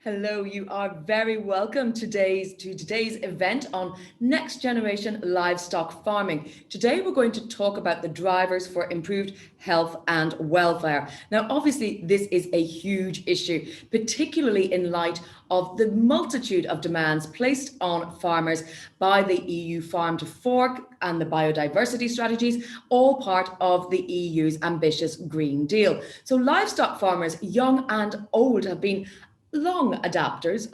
Hello, you are very welcome to today's event on Next Generation Livestock Farming. Today we're going to talk about the drivers for improved health and welfare. Now, obviously, this is a huge issue, particularly in light of the multitude of demands placed on farmers by the EU Farm to Fork and the biodiversity strategies, all part of the EU's ambitious Green Deal. So livestock farmers, young and old, have been long adopters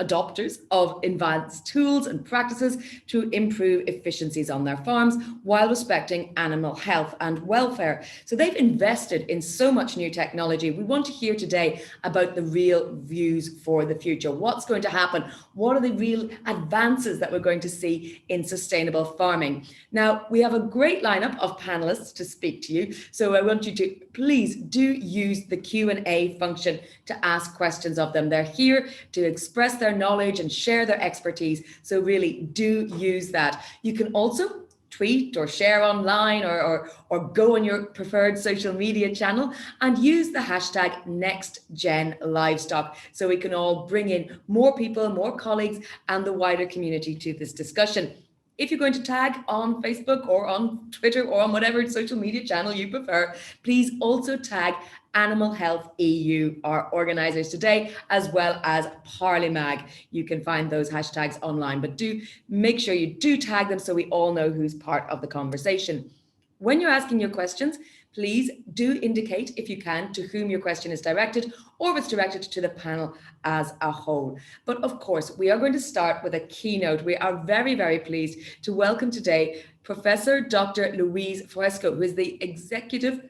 of advanced tools and practices to improve efficiencies on their farms while respecting animal health and welfare. So they've invested in so much new technology. We want to hear today about the real views for the future. What's going to happen? What are the real advances that we're going to see in sustainable farming? Now, we have a great lineup of panelists to speak to you. So I want you to please do use the Q&A function to ask questions of them. They're here to express their knowledge and share their expertise. So really do use that. You can also tweet or share online or go on your preferred social media channel and use the hashtag NextGenLivestock so we can all bring in more people, more colleagues, and the wider community to this discussion. If you're going to tag on Facebook or on Twitter or on whatever social media channel you prefer, please also tag Animal Health EU, our organisers today, as well as Parlimag. You can find those hashtags online, but do make sure you do tag them so we all know who's part of the conversation. When you're asking your questions, please do indicate, if you can, to whom your question is directed, or if it's directed to the panel as a whole. But of course, we are going to start with a keynote. We are very, very pleased to welcome today Professor Dr. Louise Fresco, who is the executive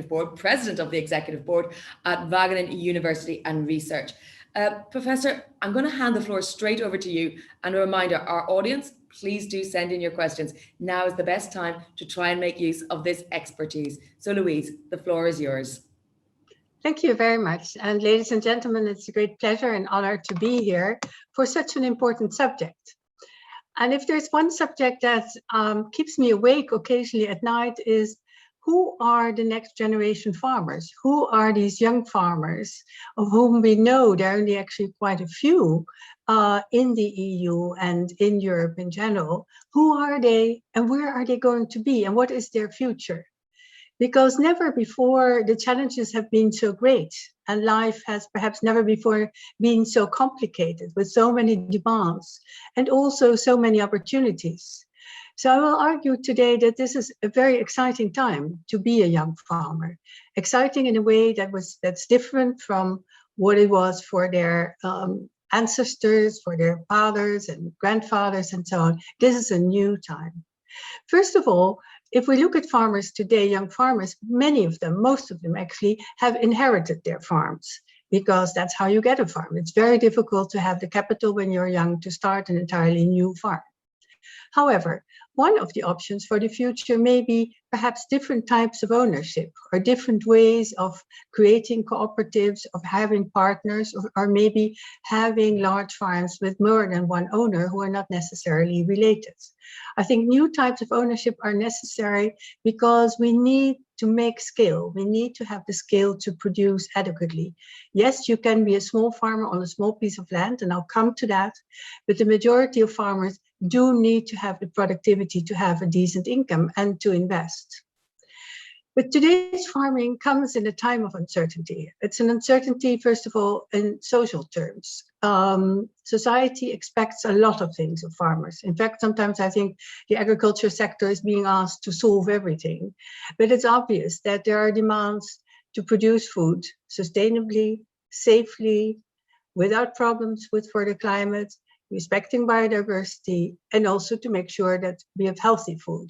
board, president of the executive board at Wageningen University and Research. Professor, I'm going to hand the floor straight over to you. And a reminder, our audience, please do send in your questions. Now is the best time to try and make use of this expertise. So Louise, the floor is yours. Thank you very much. And ladies and gentlemen, it's a great pleasure and honor to be here for such an important subject. And if there's one subject that keeps me awake occasionally at night is, who are the next generation farmers? Who are these young farmers of whom we know there are only actually quite a few in the EU and in Europe in general? Who are they and where are they going to be and what is their future? Because never before the challenges have been so great and life has perhaps never before been so complicated with so many demands and also so many opportunities. So I will argue today that this is a very exciting time to be a young farmer. Exciting in a way that's different from what it was for their ancestors, for their fathers and grandfathers and so on. This is a new time. First of all, if we look at farmers today, young farmers, many of them, most of them actually, have inherited their farms because that's how you get a farm. It's very difficult to have the capital when you're young to start an entirely new farm. However, one of the options for the future may be perhaps different types of ownership or different ways of creating cooperatives, of having partners, or maybe having large farms with more than one owner who are not necessarily related. I think new types of ownership are necessary because we need to make scale. We need to have the scale to produce adequately. Yes, you can be a small farmer on a small piece of land, and I'll come to that, but the majority of farmers do need to have the productivity to have a decent income and to invest. But today's farming comes in a time of uncertainty. It's an uncertainty, first of all, in social terms. Society expects a lot of things of farmers. In fact, sometimes I think the agriculture sector is being asked to solve everything. But it's obvious that there are demands to produce food sustainably, safely, without problems for the climate, respecting biodiversity, and also to make sure that we have healthy food.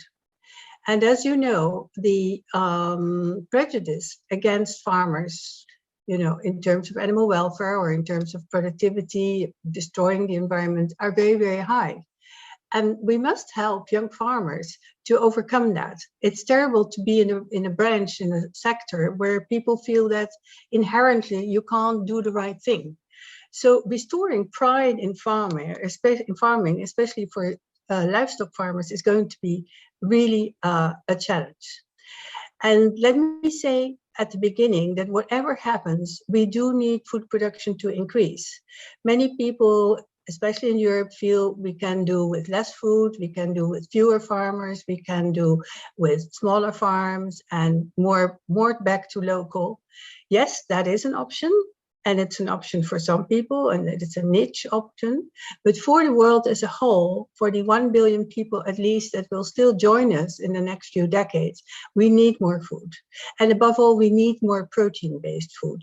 And as you know, the prejudice against farmers, in terms of animal welfare or in terms of productivity, destroying the environment, are very, very high. And we must help young farmers to overcome that. It's terrible to be in a branch, in a sector where people feel that inherently you can't do the right thing. So restoring pride in farming, especially for livestock farmers, is going to be really a challenge. And let me say at the beginning that whatever happens, we do need food production to increase. Many people, especially in Europe, feel we can do with less food, we can do with fewer farmers, we can do with smaller farms and more back to local. Yes, that is an option. And it's an option for some people, and it's a niche option. But for the world as a whole, for the 1 billion people at least that will still join us in the next few decades, we need more food. And above all, we need more protein-based food.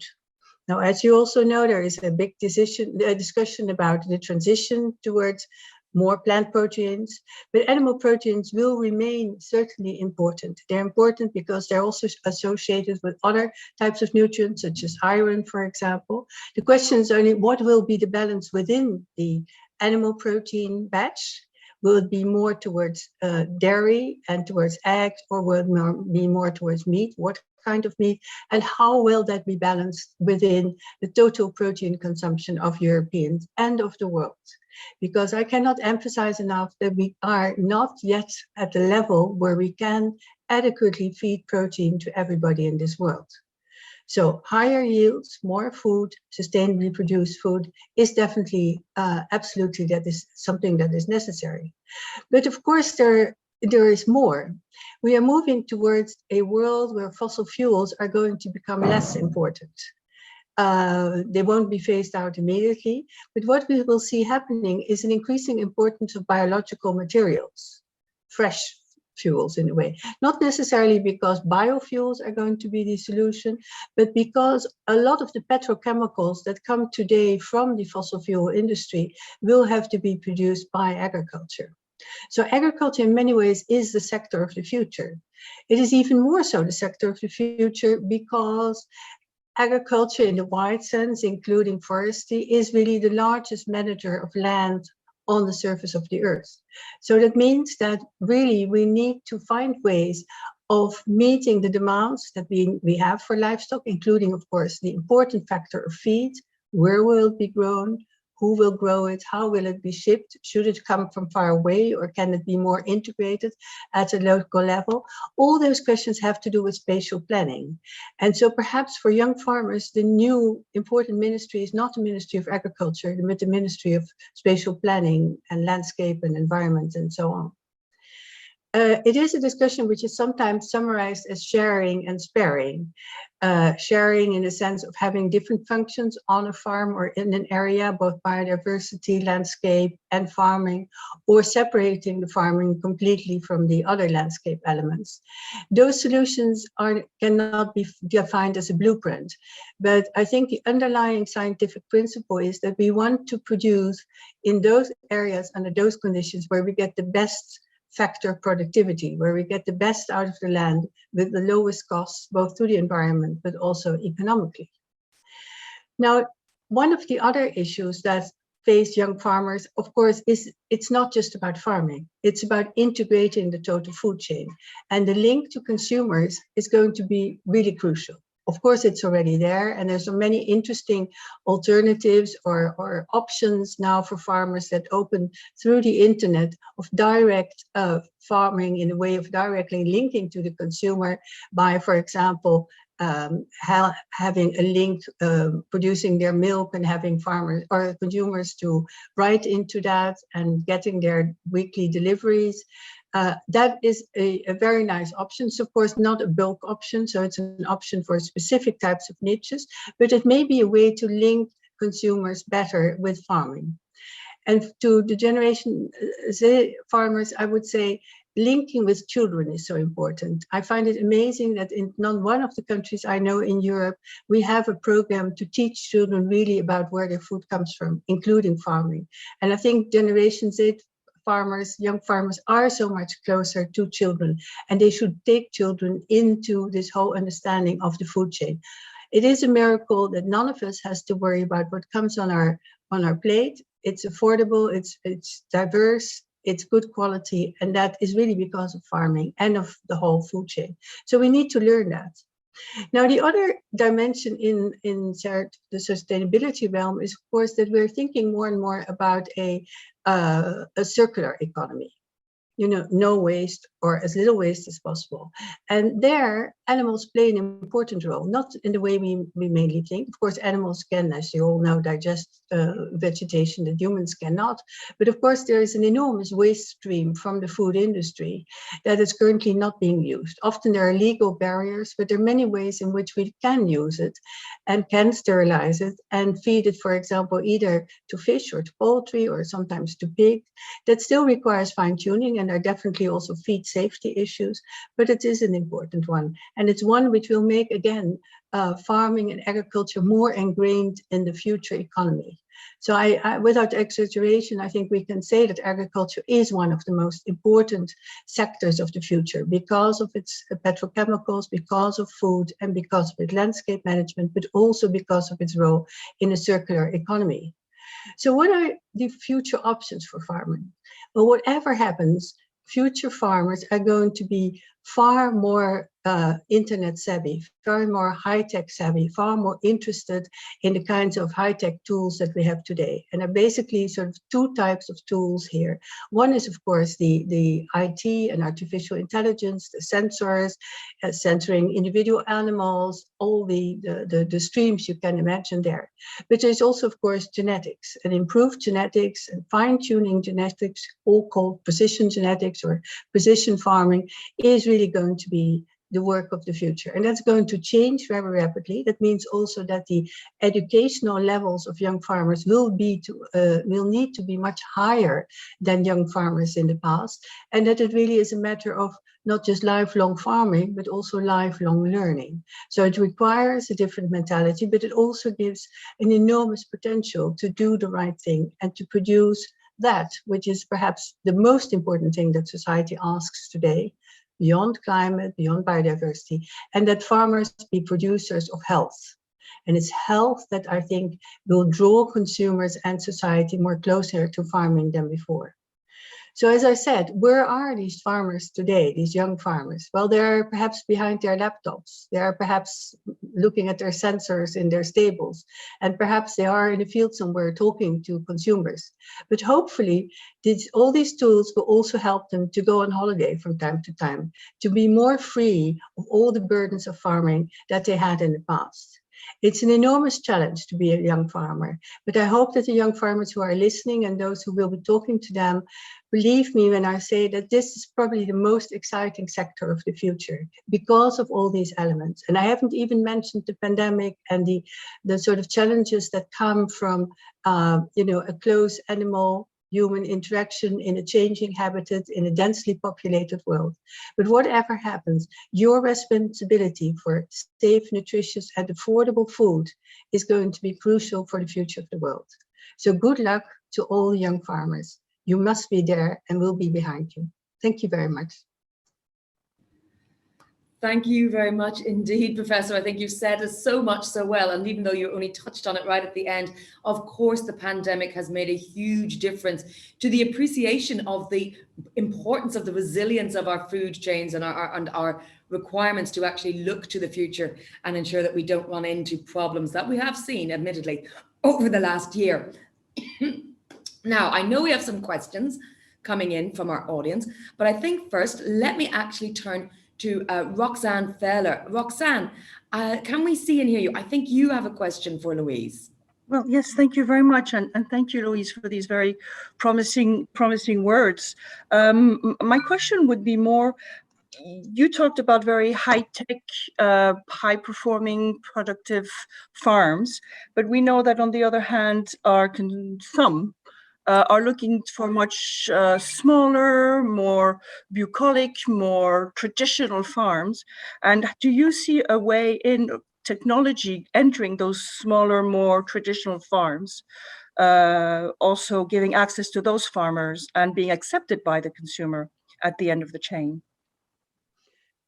Now, as you also know, there is a big discussion about the transition towards more plant proteins, but animal proteins will remain certainly important. They're important because they're also associated with other types of nutrients, such as iron, for example. The question is only what will be the balance within the animal protein batch? Will it be more towards dairy and towards eggs, or will it be more towards meat? What kind of meat? And how will that be balanced within the total protein consumption of Europeans and of the world? Because I cannot emphasize enough that we are not yet at the level where we can adequately feed protein to everybody in this world. So higher yields, more food, sustainably produced food is definitely, absolutely, that is something that is necessary. But of course, there is more. We are moving towards a world where fossil fuels are going to become less important. They won't be phased out immediately, but what we will see happening is an increasing importance of biological materials, fresh fuels in a way, not necessarily because biofuels are going to be the solution, but because a lot of the petrochemicals that come today from the fossil fuel industry will have to be produced by agriculture. So agriculture in many ways is the sector of the future. It is even more so the sector of the future because agriculture in the wide sense, including forestry, is really the largest manager of land on the surface of the earth. So that means that really we need to find ways of meeting the demands that we have for livestock, including, of course, the important factor of feed. Where will it be grown? Who will grow it? How will it be shipped? Should it come from far away, or can it be more integrated at a local level? All those questions have to do with spatial planning. And so perhaps for young farmers, the new important ministry is not the Ministry of Agriculture, but the Ministry of Spatial Planning and Landscape and Environment and so on. It is a discussion which is sometimes summarized as sharing and sparing. Sharing in the sense of having different functions on a farm or in an area, both biodiversity, landscape, and farming, or separating the farming completely from the other landscape elements. Those solutions cannot be defined as a blueprint, but I think the underlying scientific principle is that we want to produce in those areas under those conditions where we get the best factor productivity, where we get the best out of the land with the lowest costs, both to the environment, but also economically. Now, one of the other issues that face young farmers, of course, is it's not just about farming. It's about integrating the total food chain. And the link to consumers is going to be really crucial. Of course, it's already there, and there's so many interesting alternatives or options now for farmers that open through the internet of direct farming in a way of directly linking to the consumer by, for example, having a link producing their milk and having farmers or consumers to write into that and getting their weekly deliveries. That is a very nice option. It's of course not a bulk option, so it's an option for specific types of niches, but it may be a way to link consumers better with farming. And to the Generation Z farmers, I would say linking with children is so important. I find it amazing that in not one of the countries I know in Europe, we have a program to teach children really about where their food comes from, including farming. And I think Generation Z farmers, young farmers, are so much closer to children, and they should take children into this whole understanding of the food chain. It is a miracle that none of us has to worry about what comes on our plate. It's affordable, it's diverse, it's good quality, and that is really because of farming and of the whole food chain. So we need to learn that. Now, the other dimension in the sustainability realm is, of course, that we're thinking more and more about a circular economy. You know, no waste, or as little waste as possible. And there, animals play an important role, not in the way we mainly think. Of course, animals can, as you all know, digest vegetation that humans cannot. But of course, there is an enormous waste stream from the food industry that is currently not being used. Often there are legal barriers, but there are many ways in which we can use it and can sterilize it and feed it, for example, either to fish or to poultry or sometimes to pig. That still requires fine-tuning, and there are definitely also feed safety issues, but it is an important one. And it's one which will make, again, farming and agriculture more ingrained in the future economy. So without exaggeration, I think we can say that agriculture is one of the most important sectors of the future because of its petrochemicals, because of food, and because of its landscape management, but also because of its role in a circular economy. So what are the future options for farming? Well, whatever happens, future farmers are going to be far more internet savvy, far more high-tech savvy, far more interested in the kinds of high-tech tools that we have today. And there are basically sort of two types of tools here. One is, of course, the IT and artificial intelligence, the sensors, censoring individual animals, all the streams you can imagine there. But there's also, of course, genetics and improved genetics and fine-tuning genetics, all called precision genetics or precision farming, is really going to be the work of the future. And that's going to change very rapidly. That means also that the educational levels of young farmers will need to be much higher than young farmers in the past. And that it really is a matter of not just lifelong farming, but also lifelong learning. So it requires a different mentality, but it also gives an enormous potential to do the right thing and to produce that, which is perhaps the most important thing that society asks today, beyond climate, beyond biodiversity, and that farmers be producers of health. And it's health that I think will draw consumers and society more closer to farming than before. So as I said, where are these farmers today, these young farmers? Well, they're perhaps behind their laptops. They are perhaps looking at their sensors in their stables. And perhaps they are in a field somewhere talking to consumers. But hopefully, all these tools will also help them to go on holiday from time to time, to be more free of all the burdens of farming that they had in the past. It's an enormous challenge to be a young farmer, but I hope that the young farmers who are listening and those who will be talking to them believe me when I say that this is probably the most exciting sector of the future because of all these elements. And I haven't even mentioned the pandemic and the sort of challenges that come from a close animal-human interaction in a changing habitat in a densely populated world. But whatever happens, your responsibility for safe, nutritious, and affordable food is going to be crucial for the future of the world. So good luck to all young farmers. You must be there and we'll be behind you. Thank you very much. Thank you very much indeed, Professor. I think you said it so much so well. And even though you only touched on it right at the end, of course, the pandemic has made a huge difference to the appreciation of the importance of the resilience of our food chains and our requirements to actually look to the future and ensure that we don't run into problems that we have seen, admittedly, over the last year. Now, I know we have some questions coming in from our audience, but I think first, let me actually turn to Roxanne Feller. Roxanne, can we see and hear you? I think you have a question for Louise. Well, yes, thank you very much. And thank you, Louise, for these very promising words. My question would be more, you talked about very high-tech, high-performing, productive farms, but we know that on the other hand, some are looking for much smaller, more bucolic, more traditional farms. And do you see a way in technology entering those smaller, more traditional farms, also giving access to those farmers and being accepted by the consumer at the end of the chain?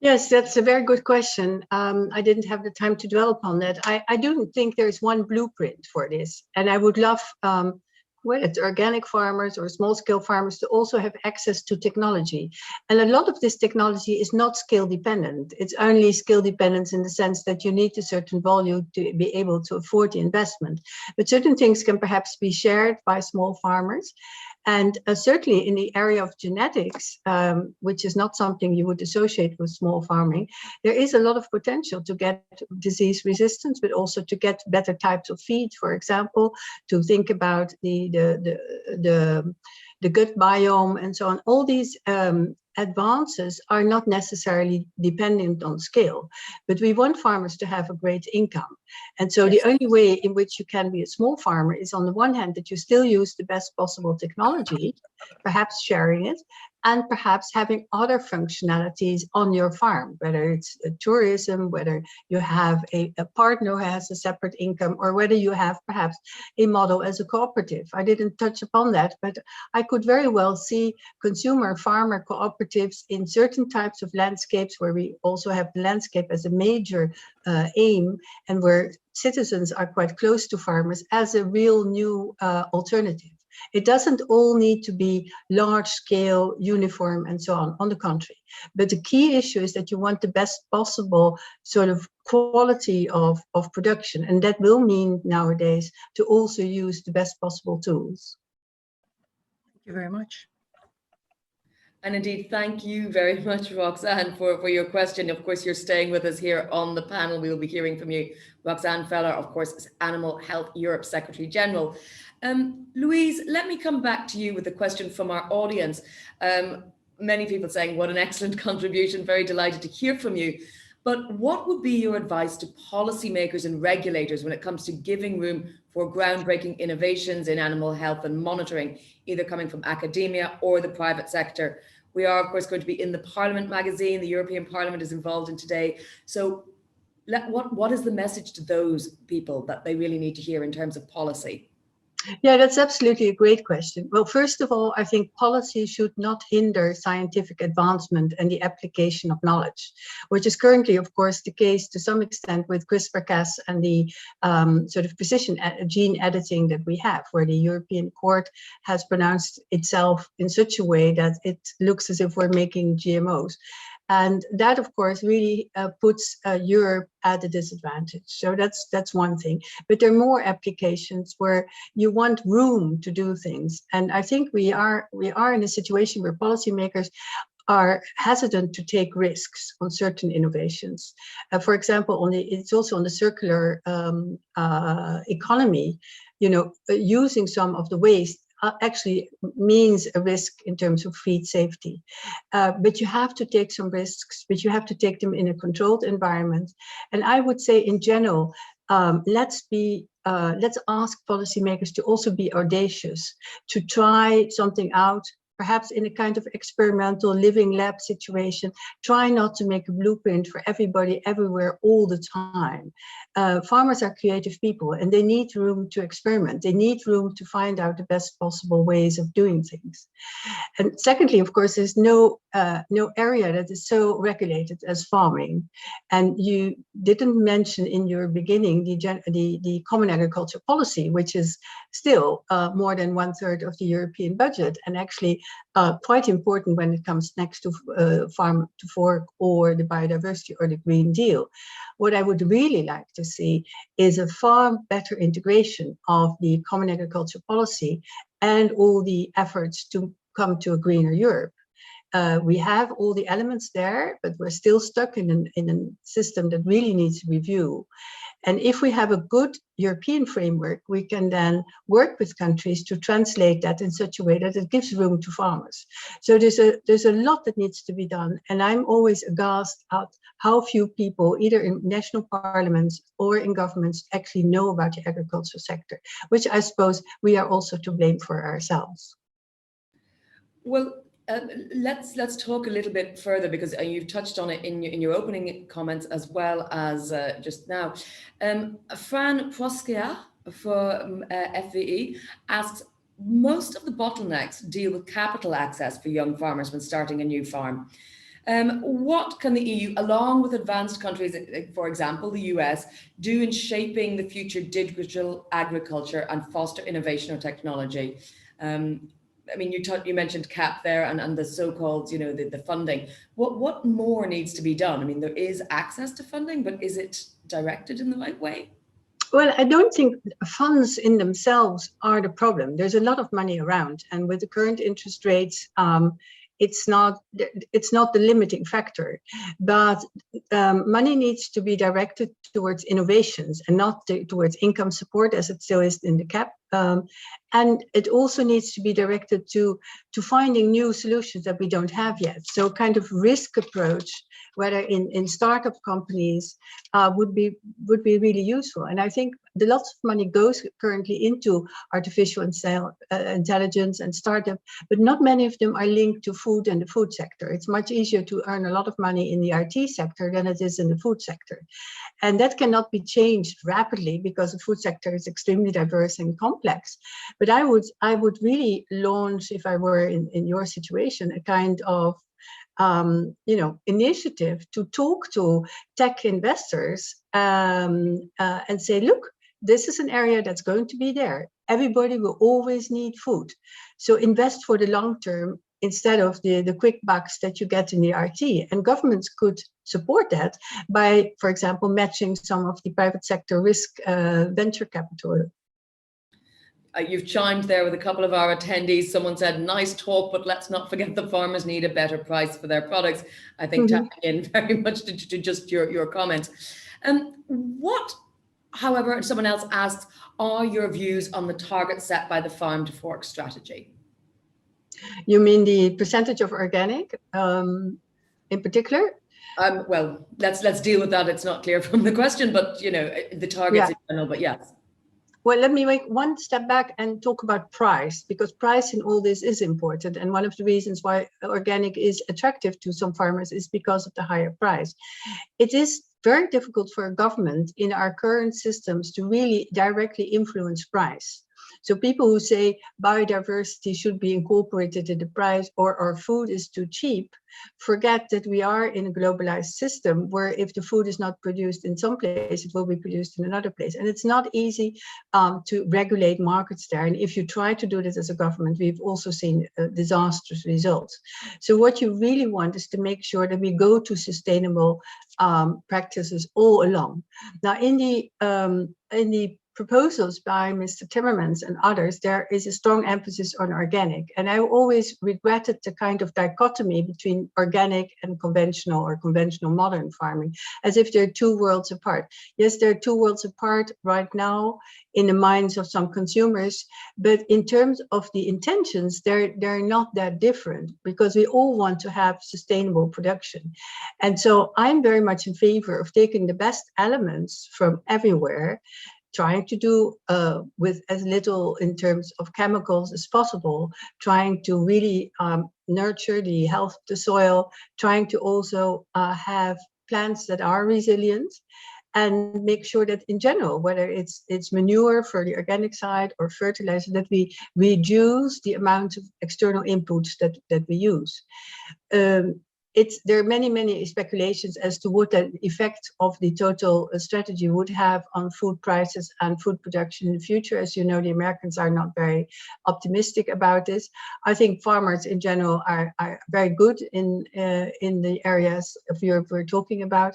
Yes, that's a very good question. I didn't have the time to dwell upon that. I do think there's one blueprint for this, and I would love whether it's organic farmers or small-scale farmers to also have access to technology. And a lot of this technology is not skill dependent. It's only skill dependent in the sense that you need a certain volume to be able to afford the investment. But certain things can perhaps be shared by small farmers. And certainly in the area of genetics, which is not something you would associate with small farming, there is a lot of potential to get disease resistance, but also to get better types of feed, for example, to think about the gut biome and so on. All these advances are not necessarily dependent on scale, but we want farmers to have a great income. And so the only way in which you can be a small farmer is, on the one hand, that you still use the best possible technology, perhaps sharing it, and perhaps having other functionalities on your farm, whether it's tourism, whether you have a partner who has a separate income, or whether you have perhaps a model as a cooperative. I didn't touch upon that, but I could very well see consumer farmer cooperatives in certain types of landscapes where we also have the landscape as a major aim, and where citizens are quite close to farmers, as a real new alternative. It doesn't all need to be large scale, uniform, and so on the contrary. But the key issue is that you want the best possible sort of quality of production. And that will mean nowadays to also use the best possible tools. Thank you very much. And indeed, thank you very much, Roxanne, for your question. Of course, you're staying with us here on the panel. We'll be hearing from you. Roxanne Feller, of course, is Animal Health Europe Secretary General. Louise, let me come back to you with a question from our audience. Many people saying, what an excellent contribution, very delighted to hear from you. But what would be your advice to policymakers and regulators when it comes to giving room for groundbreaking innovations in animal health and monitoring, either coming from academia or the private sector? We are, of course, going to be in the Parliament magazine. The European Parliament is involved in today. So what is the message to those people that they really need to hear in terms of policy? Yeah, that's absolutely a great question. Well, first of all, I think policy should not hinder scientific advancement and the application of knowledge, which is currently, of course, the case to some extent with CRISPR-Cas and the sort of precision gene editing that we have, where the European Court has pronounced itself in such a way that it looks as if we're making GMOs. And that, of course, really puts Europe at a disadvantage. So that's one thing. But there are more applications where you want room to do things. And I think we are in a situation where policymakers are hesitant to take risks on certain innovations. For example, it's also on the circular economy, using some of the waste actually means a risk in terms of feed safety. But you have to take some risks, but you have to take them in a controlled environment. And I would say in general, let's ask policymakers to also be audacious, to try something out, perhaps in a kind of experimental living lab situation. Try not to make a blueprint for everybody everywhere all the time. Farmers are creative people and they need room to experiment. They need room to find out the best possible ways of doing things. And secondly, of course, there's no area that is so regulated as farming. And you didn't mention in your beginning the Common Agriculture Policy, which is still more than 1/3 of the European budget, and actually quite important when it comes next to Farm to Fork or the biodiversity or the Green Deal. What I would really like to see is a far better integration of the Common Agriculture Policy and all the efforts to come to a greener Europe. We have all the elements there, but we're still stuck in a system that really needs review. And if we have a good European framework, we can then work with countries to translate that in such a way that it gives room to farmers. So there's a lot that needs to be done. And I'm always aghast at how few people, either in national parliaments or in governments, actually know about the agricultural sector, which I suppose we are also to blame for ourselves. Well, let's talk a little bit further, because you've touched on it in your opening comments as well as just now. Fran Proskia for FVE asks, most of the bottlenecks deal with capital access for young farmers when starting a new farm. What can the EU, along with advanced countries, for example, the US, do in shaping the future digital agriculture and foster innovation or technology? I mean, you mentioned CAP there and the so-called, the funding. What more needs to be done? I mean, there is access to funding, but is it directed in the right way? Well, I don't think funds in themselves are the problem. There's a lot of money around, and with the current interest rates, it's not the limiting factor. But money needs to be directed towards innovations and not towards income support, as it still is in the cap. And it also needs to be directed to finding new solutions that we don't have yet. So kind of risk approach, whether in startup companies, would be really useful. And I think lots of money goes currently into artificial intelligence and startup, but not many of them are linked to food and the food sector. It's much easier to earn a lot of money in the IT sector than it is in the food sector. And that cannot be changed rapidly because the food sector is extremely diverse and complex. But I would really launch, if I were in your situation, a kind of initiative to talk to tech investors and say, look, this is an area that's going to be there. Everybody will always need food. So invest for the long term instead of the quick bucks that you get in the RT. And governments could support that by, for example, matching some of the private sector risk venture capital. You've chimed there with a couple of our attendees. Someone said, nice talk, but let's not forget the farmers need a better price for their products. I think tapping in very much to just your comments. What, however, someone else asks, are your views on the target set by the farm to fork strategy? You mean the percentage of organic in particular? Well, let's deal with that. It's not clear from the question, but the targets in general, but yes. Well, let me make one step back and talk about price, because price in all this is important. And one of the reasons why organic is attractive to some farmers is because of the higher price. It is very difficult for a government in our current systems to really directly influence price. So people who say biodiversity should be incorporated in the price or our food is too cheap, forget that we are in a globalized system where if the food is not produced in some place, it will be produced in another place. And it's not easy to regulate markets there. And if you try to do this as a government, we've also seen disastrous results. So what you really want is to make sure that we go to sustainable practices all along. Now, in the proposals by Mr. Timmermans and others, there is a strong emphasis on organic. And I always regretted the kind of dichotomy between organic and conventional or conventional modern farming, as if they're two worlds apart. Yes, they're two worlds apart right now in the minds of some consumers, but in terms of the intentions, they're not that different because we all want to have sustainable production. And so I'm very much in favor of taking the best elements from everywhere, trying to do with as little in terms of chemicals as possible, trying to really nurture the health of the soil, trying to also have plants that are resilient, and make sure that in general, whether it's manure for the organic side or fertilizer, that we reduce the amount of external inputs that we use. There are many speculations as to what the effect of the total strategy would have on food prices and food production in the future. As you know, the Americans are not very optimistic about this. I think farmers in general are very good in the areas of Europe we're talking about.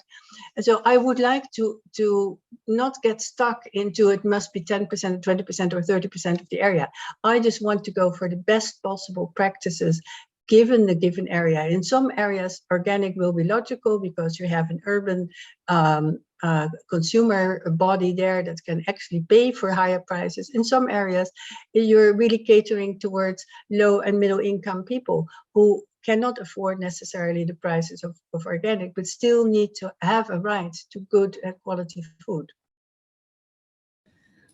And so I would like to not get stuck into it must be 10%, 20% or 30% of the area. I just want to go for the best possible practices given the given area. In some areas, organic will be logical because you have an urban consumer body there that can actually pay for higher prices. In some areas, you're really catering towards low and middle income people who cannot afford necessarily the prices of organic, but still need to have a right to good quality food.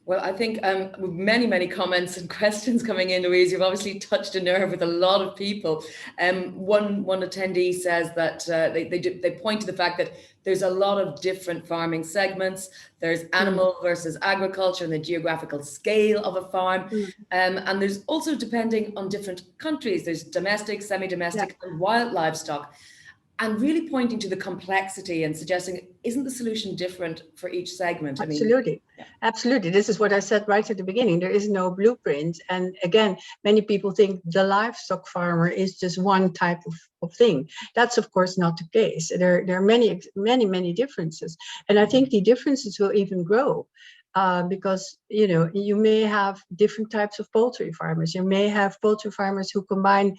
Well, I think many comments and questions coming in, Louise. You've obviously touched a nerve with a lot of people. One attendee says that they point to the fact that there's a lot of different farming segments. There's animal versus agriculture and the geographical scale of a farm. And there's also, depending on different countries, there's domestic, semi-domestic, and wild livestock. And really pointing to the complexity and suggesting, isn't the solution different for each segment? Absolutely. Absolutely. This is what I said right at the beginning. There is no blueprint. And again, many people think the livestock farmer is just one type of thing. That's, of course, not the case. There are many differences. And I think the differences will even grow. because you may have different types of poultry farmers. You may have poultry farmers who combine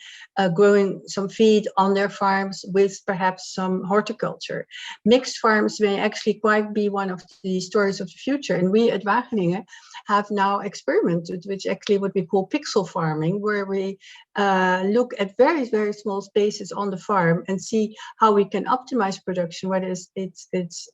growing some feed on their farms with perhaps some horticulture. Mixed farms may actually quite be one of the stories of the future. And we at Wageningen have now experimented, which actually what we call pixel farming, where we look at very, very small spaces on the farm and see how we can optimize production, whether it's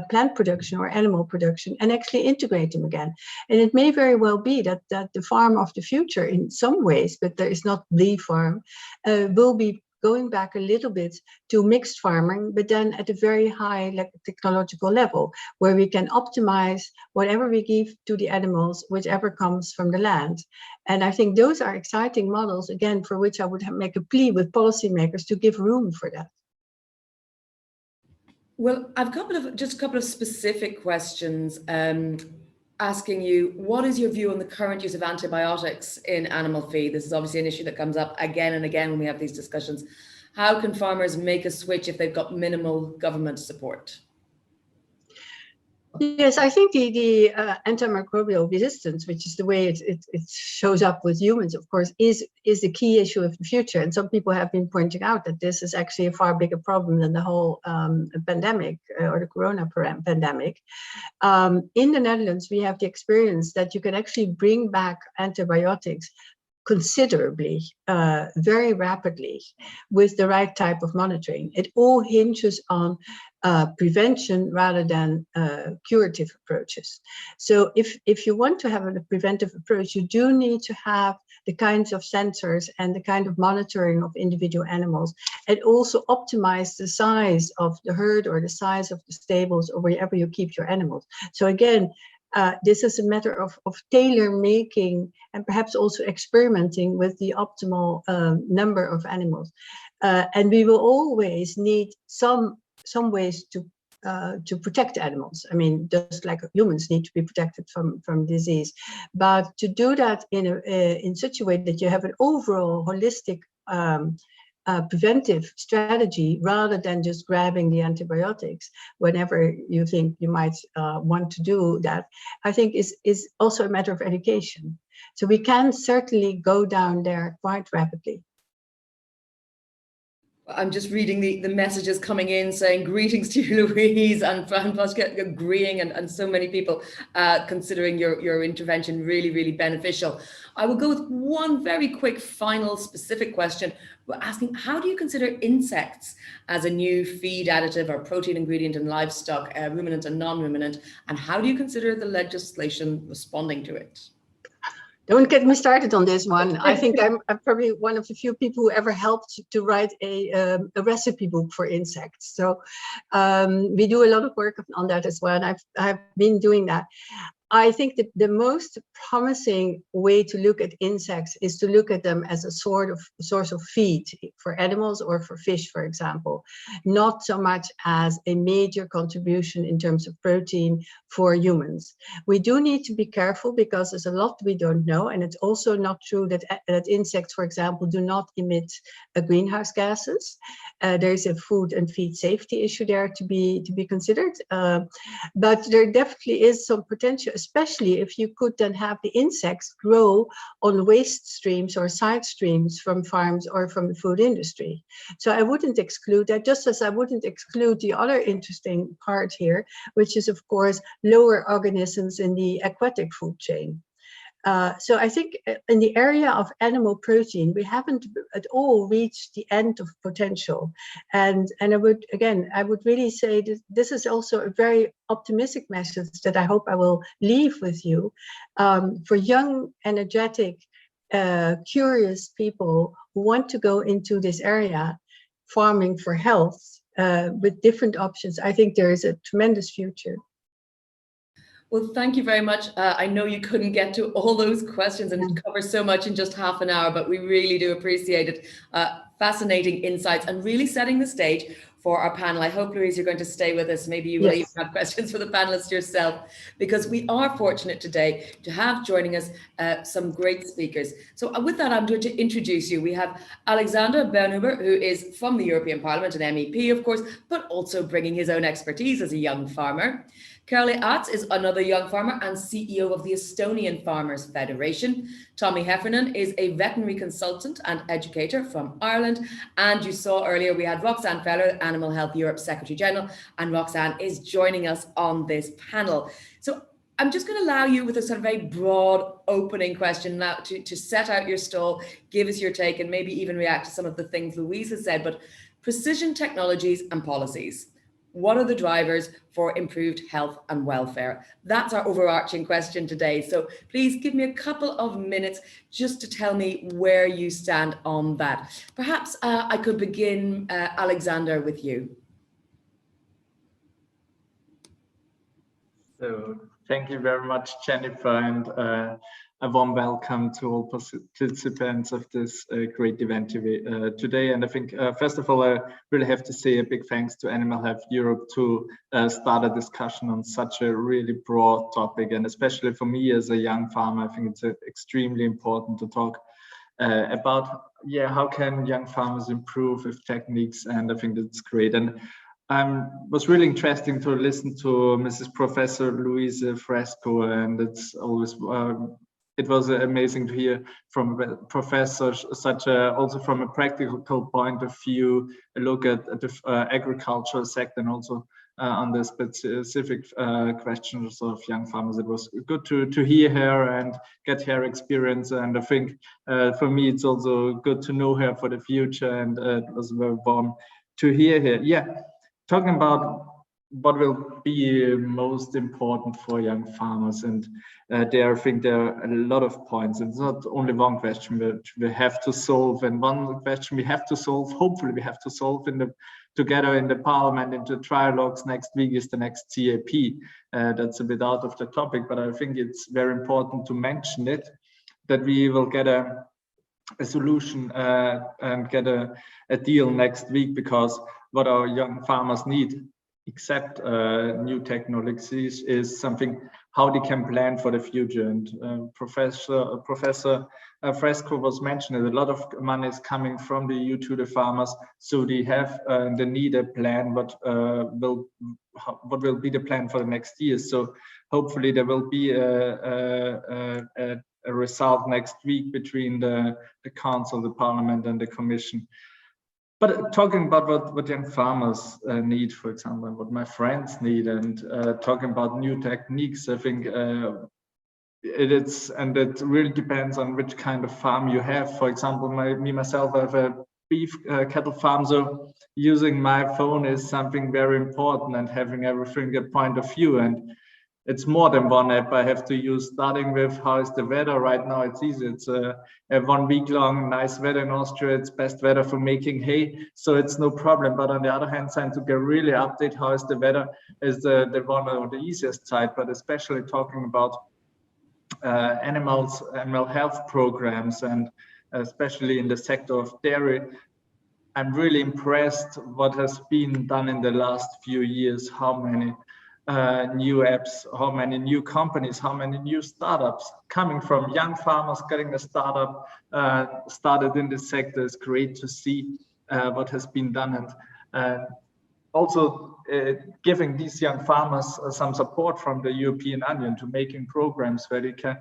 plant production or animal production, and actually integrate them again. And it may very well be that the farm of the future in some ways, but there is not the farm, will be going back a little bit to mixed farming, but then at a very high technological level, where we can optimize whatever we give to the animals, whichever comes from the land. And I think those are exciting models, again, for which I would make a plea with policymakers to give room for that. Well, I've just a couple of specific questions asking you, what is your view on the current use of antibiotics in animal feed? This is obviously an issue that comes up again and again when we have these discussions. How can farmers make a switch if they've got minimal government support? Yes, I think the antimicrobial resistance, which is the way it shows up with humans, of course, is the key issue of the future. And some people have been pointing out that this is actually a far bigger problem than the whole pandemic or the corona pandemic. In the Netherlands, we have the experience that you can actually bring back antibiotics considerably, very rapidly, with the right type of monitoring. It all hinges on prevention rather than curative approaches. So if you want to have a preventive approach, you do need to have the kinds of sensors and the kind of monitoring of individual animals, and also optimize the size of the herd or the size of the stables or wherever you keep your animals. So again, this is a matter of tailor-making and perhaps also experimenting with the optimal number of animals. And we will always need some ways to protect animals. I mean, just like humans need to be protected from disease. But to do that in such a way that you have an overall holistic preventive strategy, rather than just grabbing the antibiotics whenever you think you might want to do that, I think is also a matter of education. So we can certainly go down there quite rapidly. I'm just reading the messages coming in saying greetings to you, Louise, and Fresco agreeing, and so many people considering your intervention really, really beneficial. I will go with one very quick final specific question. We're asking, how do you consider insects as a new feed additive or protein ingredient in livestock, ruminant and non-ruminant, and how do you consider the legislation responding to it? Don't get me started on this one. I think I'm probably one of the few people who ever helped to write a recipe book for insects. So we do a lot of work on that as well, and I've been doing that. I think that the most promising way to look at insects is to look at them as a source of feed for animals or for fish, for example, not so much as a major contribution in terms of protein for humans. We do need to be careful because there's a lot we don't know, and it's also not true that insects, for example, do not emit greenhouse gases. There's a food and feed safety issue there to be considered, but there definitely is some potential, especially if you could then have the insects grow on waste streams or side streams from farms or from the food industry. So I wouldn't exclude that, just as I wouldn't exclude the other interesting part here, which is, of course, lower organisms in the aquatic food chain. So I think in the area of animal protein, we haven't at all reached the end of potential. And I would really say that this is also a very optimistic message that I hope I will leave with you for young, energetic, curious people who want to go into this area, farming for health, with different options. I think there is a tremendous future. Well, thank you very much. I know you couldn't get to all those questions and cover so much in just half an hour, but we really do appreciate it. Fascinating insights and really setting the stage for our panel. I hope, Louise, you're going to stay with us. Maybe you will even have questions for the panelists yourself, because we are fortunate today to have joining us some great speakers. So with that, I'm going to introduce you. We have Alexander Bernhuber, who is from the European Parliament, an MEP, of course, but also bringing his own expertise as a young farmer. Kerli Atz is another young farmer and CEO of the Estonian Farmers Federation. Tommy Heffernan is a veterinary consultant and educator from Ireland. And you saw earlier we had Roxanne Feller, Animal Health Europe Secretary General, and Roxanne is joining us on this panel. So I'm just going to allow you with a sort of very broad opening question now to set out your stall, give us your take, and maybe even react to some of the things Louise has said. But precision technologies and policies, what are the drivers for improved health and welfare? That's our overarching question today. So please give me a couple of minutes just to tell me where you stand on that. Perhaps I could begin, Alexander, with you. So thank you very much, Jennifer, and a warm welcome to all participants of this great event today. And I think, first of all, I really have to say a big thanks to Animal Health Europe to start a discussion on such a really broad topic. And especially for me as a young farmer, I think it's extremely important to talk about, how can young farmers improve with techniques? And I think that's great. And was really interesting to listen to Mrs. Professor Louise Fresco, and it's always it was amazing to hear from professors also from a practical point of view, a look at the agricultural sector and also on the specific questions of young farmers. It was good to hear her and get her experience, and I think for me it's also good to know her for the future, and it was very warm to hear her. Talking about what will be most important for young farmers, and I think there are a lot of points. It's not only one question which we have to solve, and one question we have to solve, hopefully we have to solve together in the parliament, into trialogues next week, is the next CAP. That's a bit out of the topic, but I think it's very important to mention it, that we will get a solution and get a deal next week, because what our young farmers need, except new technologies, is something how they can plan for the future. And Professor Fresco was mentioning a lot of money is coming from the EU to the farmers, so they have they need a plan. What will be the plan for the next year? So hopefully there will be a result next week between the Council, the Parliament, and the Commission. But talking about what young farmers need, for example, and what my friends need, and talking about new techniques, I think it really depends on which kind of farm you have. For example, myself, I have a beef cattle farm, so using my phone is something very important, and having everything a point of view. And it's more than one app I have to use, starting with how is the weather. Right now it's easy. It's a 1 week long nice weather in Austria. It's best weather for making hay, so it's no problem. But on the other hand side, to get really update how is the weather is the one on the easiest side. But especially talking about animal health programs, and especially in the sector of dairy, I'm really impressed what has been done in the last few years. How many new apps, how many new companies, how many new startups coming from young farmers getting a startup started in this sector. Is great to see what has been done, and also giving these young farmers some support from the European Union to making programs where they can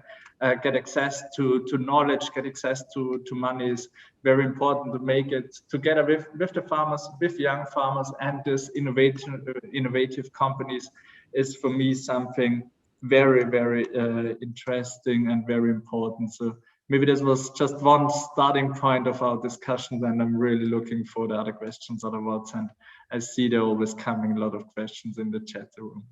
get access to knowledge, get access to money, is very important to make it together with the farmers, with young farmers, and this innovative companies is for me something very, very interesting and very important. So maybe this was just one starting point of our discussion, and I'm really looking for the other questions otherwise. And I see there always coming a lot of questions in the chat room.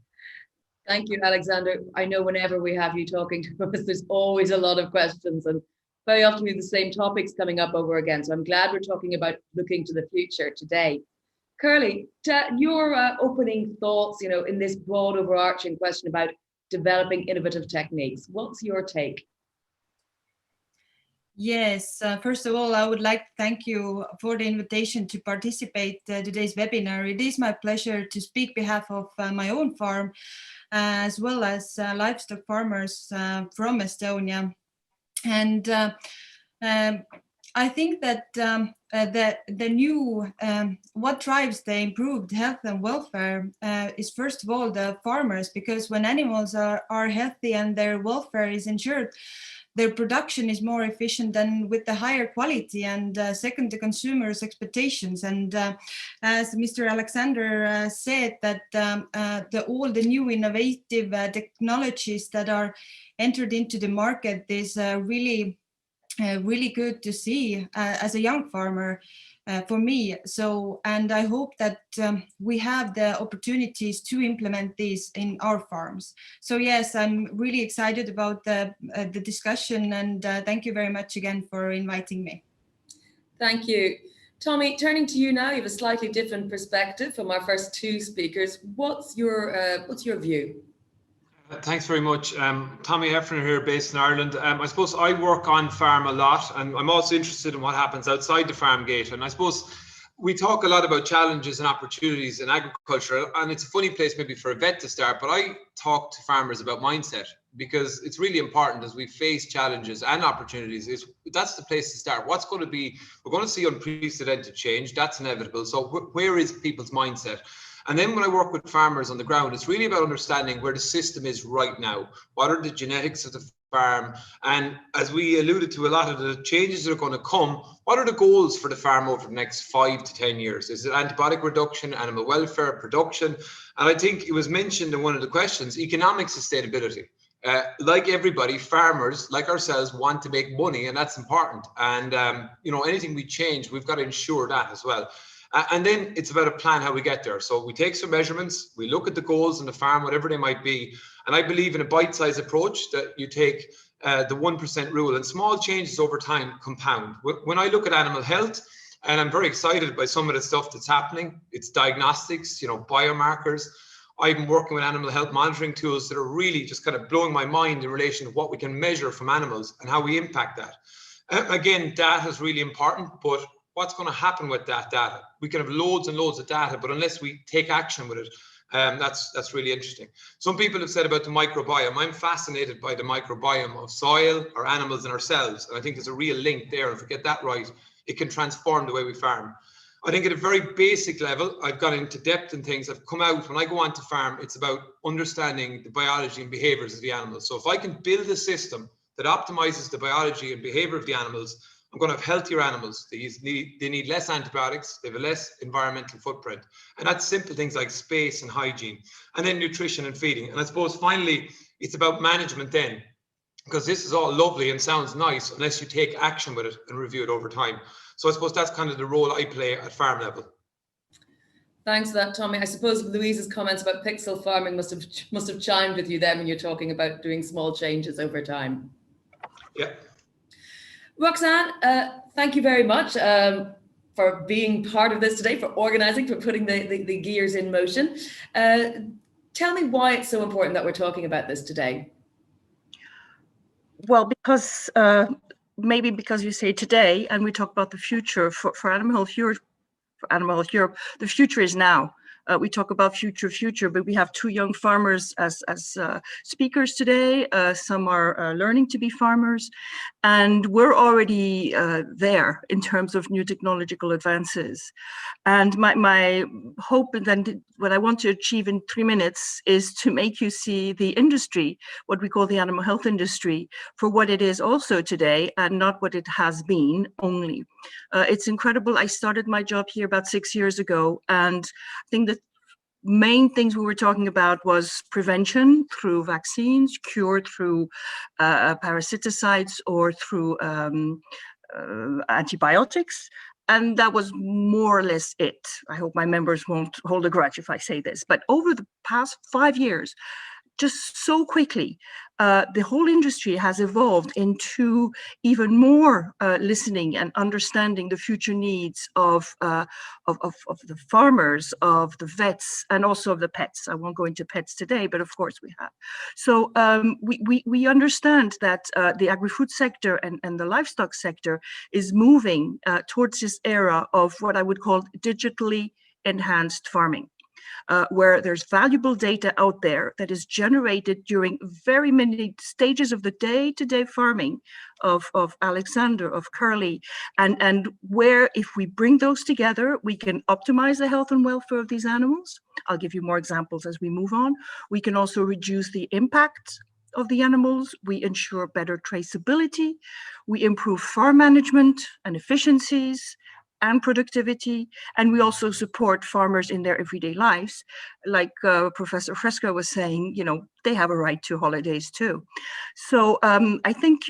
Thank you, Alexander. I know whenever we have you talking to us, there's always a lot of questions, and very often we have the same topics coming up over again. So I'm glad we're talking about looking to the future today. Kerli, your opening thoughts, in this broad overarching question about developing innovative techniques. What's your take? Yes, first of all, I would like to thank you for the invitation to participate in today's webinar. It is my pleasure to speak on behalf of my own farm, as well as livestock farmers from Estonia. And I think that the new what drives the improved health and welfare is first of all the farmers, because when animals are healthy and their welfare is ensured, their production is more efficient and with the higher quality, and second, the consumers' expectations. And as Mr. Alexander said, that all the new innovative technologies that are entered into the market is really good to see as a young farmer for me. So, and I hope that we have the opportunities to implement these in our farms. So yes, I'm really excited about the discussion, and thank you very much again for inviting me. Thank you. Tommy, turning to you now, you have a slightly different perspective from our first two speakers. What's your view? Thanks very much. Tommy Heffernan here, based in Ireland. I suppose I work on farm a lot, and I'm also interested in what happens outside the farm gate. And I suppose we talk a lot about challenges and opportunities in agriculture, and it's a funny place maybe for a vet to start, but I talk to farmers about mindset, because it's really important as we face challenges and opportunities. That's the place to start. What's going to be, we're going to see unprecedented change, that's inevitable. So where is people's mindset? And then when I work with farmers on the ground, it's really about understanding where the system is right now. What are the genetics of the farm? And as we alluded to, a lot of the changes that are going to come, what are the goals for the farm over the next 5 to 10 years? Is it antibiotic reduction, animal welfare, production? And I think it was mentioned in one of the questions, economic sustainability. Like everybody, farmers like ourselves want to make money, and that's important. And anything we change, we've got to ensure that as well. And then it's about a plan how we get there. So we take some measurements, we look at the goals in the farm, whatever they might be. And I believe in a bite-sized approach that you take the 1% rule, and small changes over time compound. When I look at animal health, and I'm very excited by some of the stuff that's happening, it's diagnostics, biomarkers. I've been working with animal health monitoring tools that are really just kind of blowing my mind in relation to what we can measure from animals and how we impact that. Again, data is really important, but what's going to happen with that data? We can have loads and loads of data, but unless we take action with it, that's really interesting. Some people have said about the microbiome. I'm fascinated by the microbiome of soil, our animals, and ourselves. And I think there's a real link there. If we get that right, it can transform the way we farm. I think at a very basic level, I've gone into depth in things. I've come out, when I go on to farm, it's about understanding the biology and behaviors of the animals. So if I can build a system that optimizes the biology and behavior of the animals, I'm going to have healthier animals. They need less antibiotics, they have a less environmental footprint. And that's simple things like space and hygiene, and then nutrition and feeding. And I suppose finally, it's about management then, because this is all lovely and sounds nice unless you take action with it and review it over time. So I suppose that's kind of the role I play at farm level. Thanks for that, Tommy. I suppose Louise's comments about pixel farming must have chimed with you then when you're talking about doing small changes over time. Yeah. Roxanne, thank you very much for being part of this today, for organizing, for putting the gears in motion. Tell me why it's so important that we're talking about this today. Well, because maybe because you say today, and we talk about the future for Animal Health Europe, the future is now. We talk about future, but we have two young farmers as speakers today. Some are learning to be farmers, and we're already there in terms of new technological advances. And my hope, and then what I want to achieve in 3 minutes, is to make you see the industry, what we call the animal health industry, for what it is also today, and not what it has been only. It's incredible. I started my job here about 6 years ago, and I think the main things we were talking about was prevention through vaccines, cure through parasiticides or through antibiotics. And that was more or less it. I hope my members won't hold a grudge if I say this, but over the past 5 years, just so quickly, the whole industry has evolved into even more listening and understanding the future needs of the farmers, of the vets, and also of the pets. I won't go into pets today, but of course we have. So we understand that the agri-food sector and the livestock sector is moving towards this era of what I would call digitally enhanced farming. where there's valuable data out there that is generated during very many stages of the day-to-day farming of Alexander, of Curly, and where if we bring those together, we can optimize the health and welfare of these animals. I'll give you more examples as we move on. We can also reduce the impact of the animals. We ensure better traceability. We improve farm management and efficiencies and productivity, and we also support farmers in their everyday lives. Like Professor Fresco was saying, you know, they have a right to holidays too. So I think,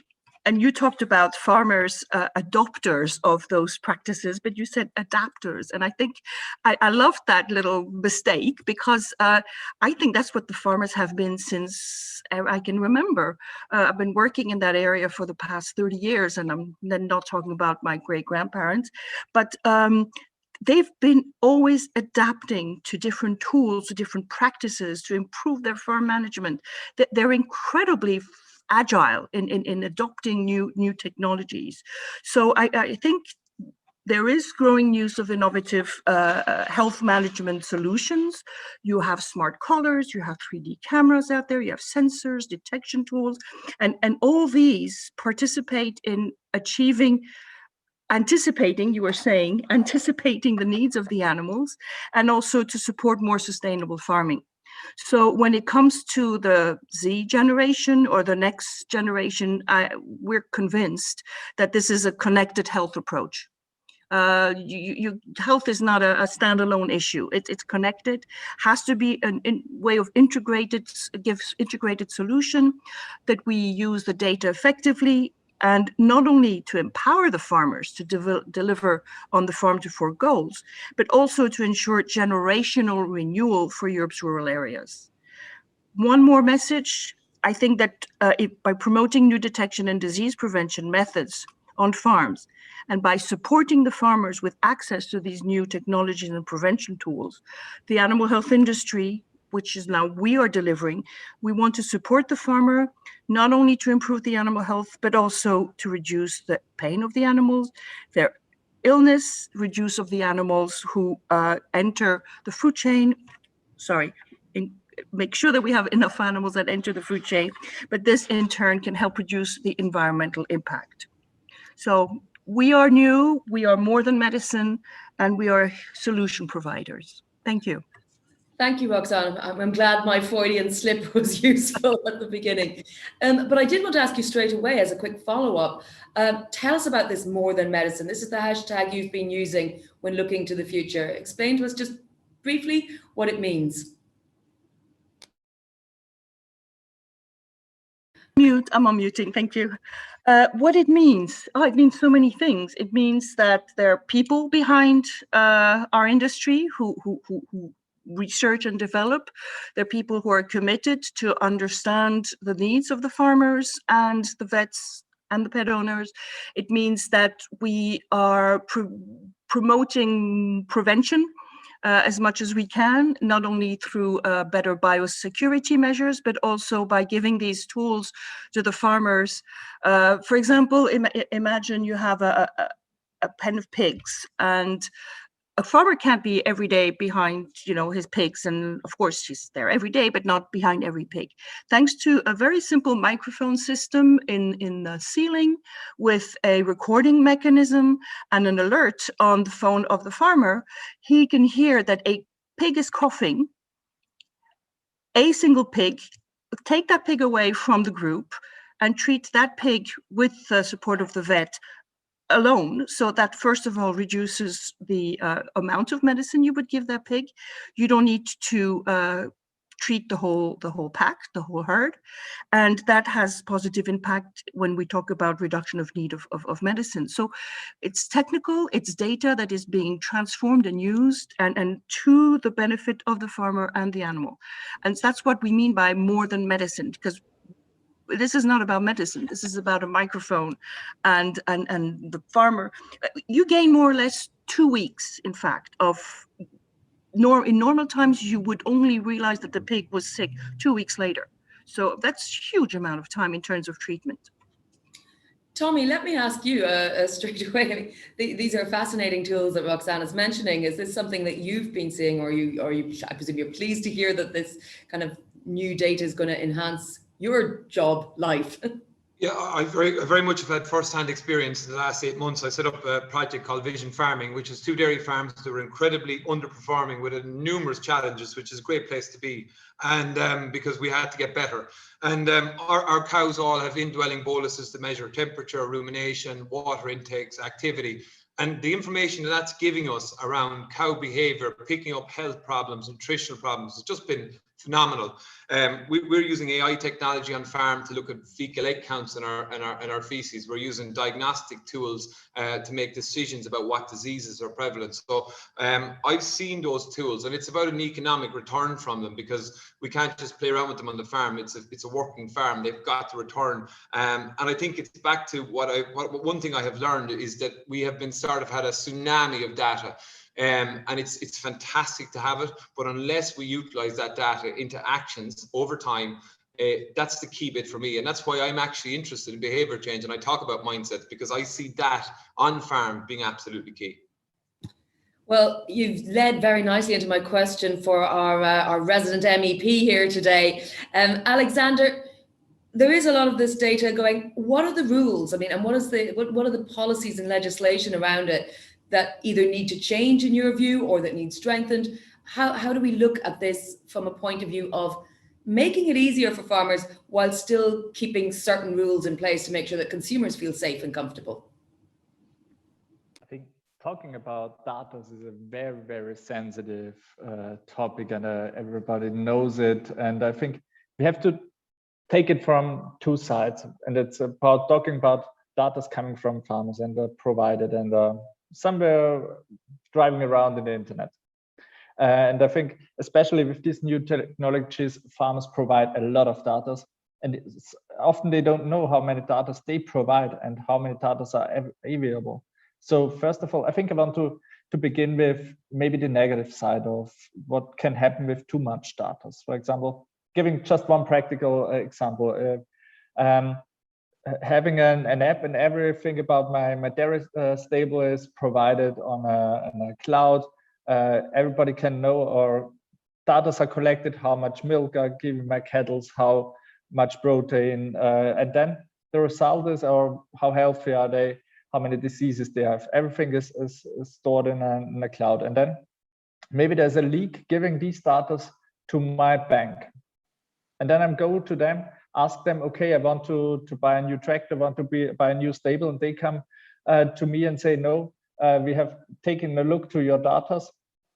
and you talked about farmers, adopters of those practices, but you said adapters. And I think I loved that little mistake, because I think that's what the farmers have been since I can remember. I've been working in that area for the past 30 years, and I'm then not talking about my great-grandparents, but they've been always adapting to different tools, to different practices to improve their farm management. They're incredibly agile in adopting new technologies. So I think there is growing use of innovative health management solutions. You have smart collars, you have 3D cameras out there, you have sensors, detection tools, and all these participate in anticipating the needs of the animals, and also to support more sustainable farming. So when it comes to the Z generation or the next generation, we're convinced that this is a connected health approach. Health is not a standalone issue. It's connected, has to be a way of integrated solution, that we use the data effectively, and not only to empower the farmers to deliver on the Farm to Fork goals, but also to ensure generational renewal for Europe's rural areas. One more message, I think that by promoting new detection and disease prevention methods on farms, and by supporting the farmers with access to these new technologies and prevention tools, the animal health industry, which is now we are delivering, we want to support the farmer, not only to improve the animal health, but also to reduce the pain of the animals, their illness, reduce of the animals who enter the food chain, make sure that we have enough animals that enter the food chain, but this in turn can help reduce the environmental impact. So we are new, we are more than medicine, and we are solution providers. Thank you. Thank you, Roxanne. I'm glad my Freudian slip was useful at the beginning. But I did want to ask you straight away as a quick follow-up. Tell us about this more than medicine. This is the hashtag you've been using when looking to the future. Explain to us just briefly what it means. I'm unmuting, thank you. What it means? Oh, it means so many things. It means that there are people behind our industry who research and develop. There are people who are committed to understand the needs of the farmers and the vets and the pet owners. It means that we are promoting prevention as much as we can, not only through better biosecurity measures, but also by giving these tools to the farmers. For example, imagine you have a pen of pigs, and a farmer can't be every day behind, his pigs, and of course she's there every day, but not behind every pig. Thanks to a very simple microphone system in the ceiling with a recording mechanism and an alert on the phone of the farmer, he can hear that a pig is coughing, a single pig, take that pig away from the group and treat that pig with the support of the vet alone. So that first of all reduces the amount of medicine you would give that pig. You don't need to treat the whole pack, the whole herd, and that has positive impact when we talk about reduction of need of medicine. So it's technical, it's data that is being transformed and used and to the benefit of the farmer and the animal. And that's what we mean by more than medicine, because this is not about medicine. This is about a microphone and the farmer. You gain more or less 2 weeks, in fact, of in normal times, you would only realize that the pig was sick 2 weeks later. So that's a huge amount of time in terms of treatment. Tommy, let me ask you straight away. These are fascinating tools that Roxanne is mentioning. Is this something that you've been seeing, or I presume you're pleased to hear that this kind of new data is going to enhance your job life? Yeah, I very much have had first-hand experience in the last 8 months. I set up a project called Vision Farming, which is 2 dairy farms that were incredibly underperforming with numerous challenges, which is a great place to be. And because we had to get better. And our cows all have indwelling boluses to measure temperature, rumination, water intakes, activity. And the information that's giving us around cow behavior, picking up health problems, nutritional problems, has just been phenomenal. We're using AI technology on farm to look at fecal egg counts in our feces. We're using diagnostic tools to make decisions about what diseases are prevalent. So I've seen those tools, and it's about an economic return from them, because we can't just play around with them on the farm. It's a working farm. They've got to return. And I think it's back to one thing I have learned is that we have been had a tsunami of data. And it's fantastic to have it, but unless we utilize that data into actions over time, that's the key bit for me. And that's why I'm actually interested in behavior change, and I talk about mindsets, because I see that on farm being absolutely key. Well, you've led very nicely into my question for our resident MEP here today. Alexander, there is a lot of this data going. What are the rules? I mean, and what are the policies and legislation around it that either need to change in your view or that need strengthened? How do we look at this from a point of view of making it easier for farmers while still keeping certain rules in place to make sure that consumers feel safe and comfortable? I think talking about data is a very, very sensitive topic, and everybody knows it. And I think we have to take it from 2 sides, and it's about talking about data coming from farmers and provided and somewhere driving around in the internet. And I think especially with these new technologies, farmers provide a lot of data, and often they don't know how many data they provide and how many data are available. So first of all, I think I want to begin with maybe the negative side of what can happen with too much data. For example, giving just one practical example, having an app and everything about my dairy stable is provided on a cloud. Everybody can know, or data are collected, how much milk I give my cattle, how much protein, and then the result is, or how healthy are they, how many diseases they have. Everything is stored in a cloud. And then maybe there's a leak giving these data to my bank. And then I'm going to them, ask them, okay, I want to buy a new tractor, want to buy a new stable, and they come to me and say, no, we have taken a look to your data.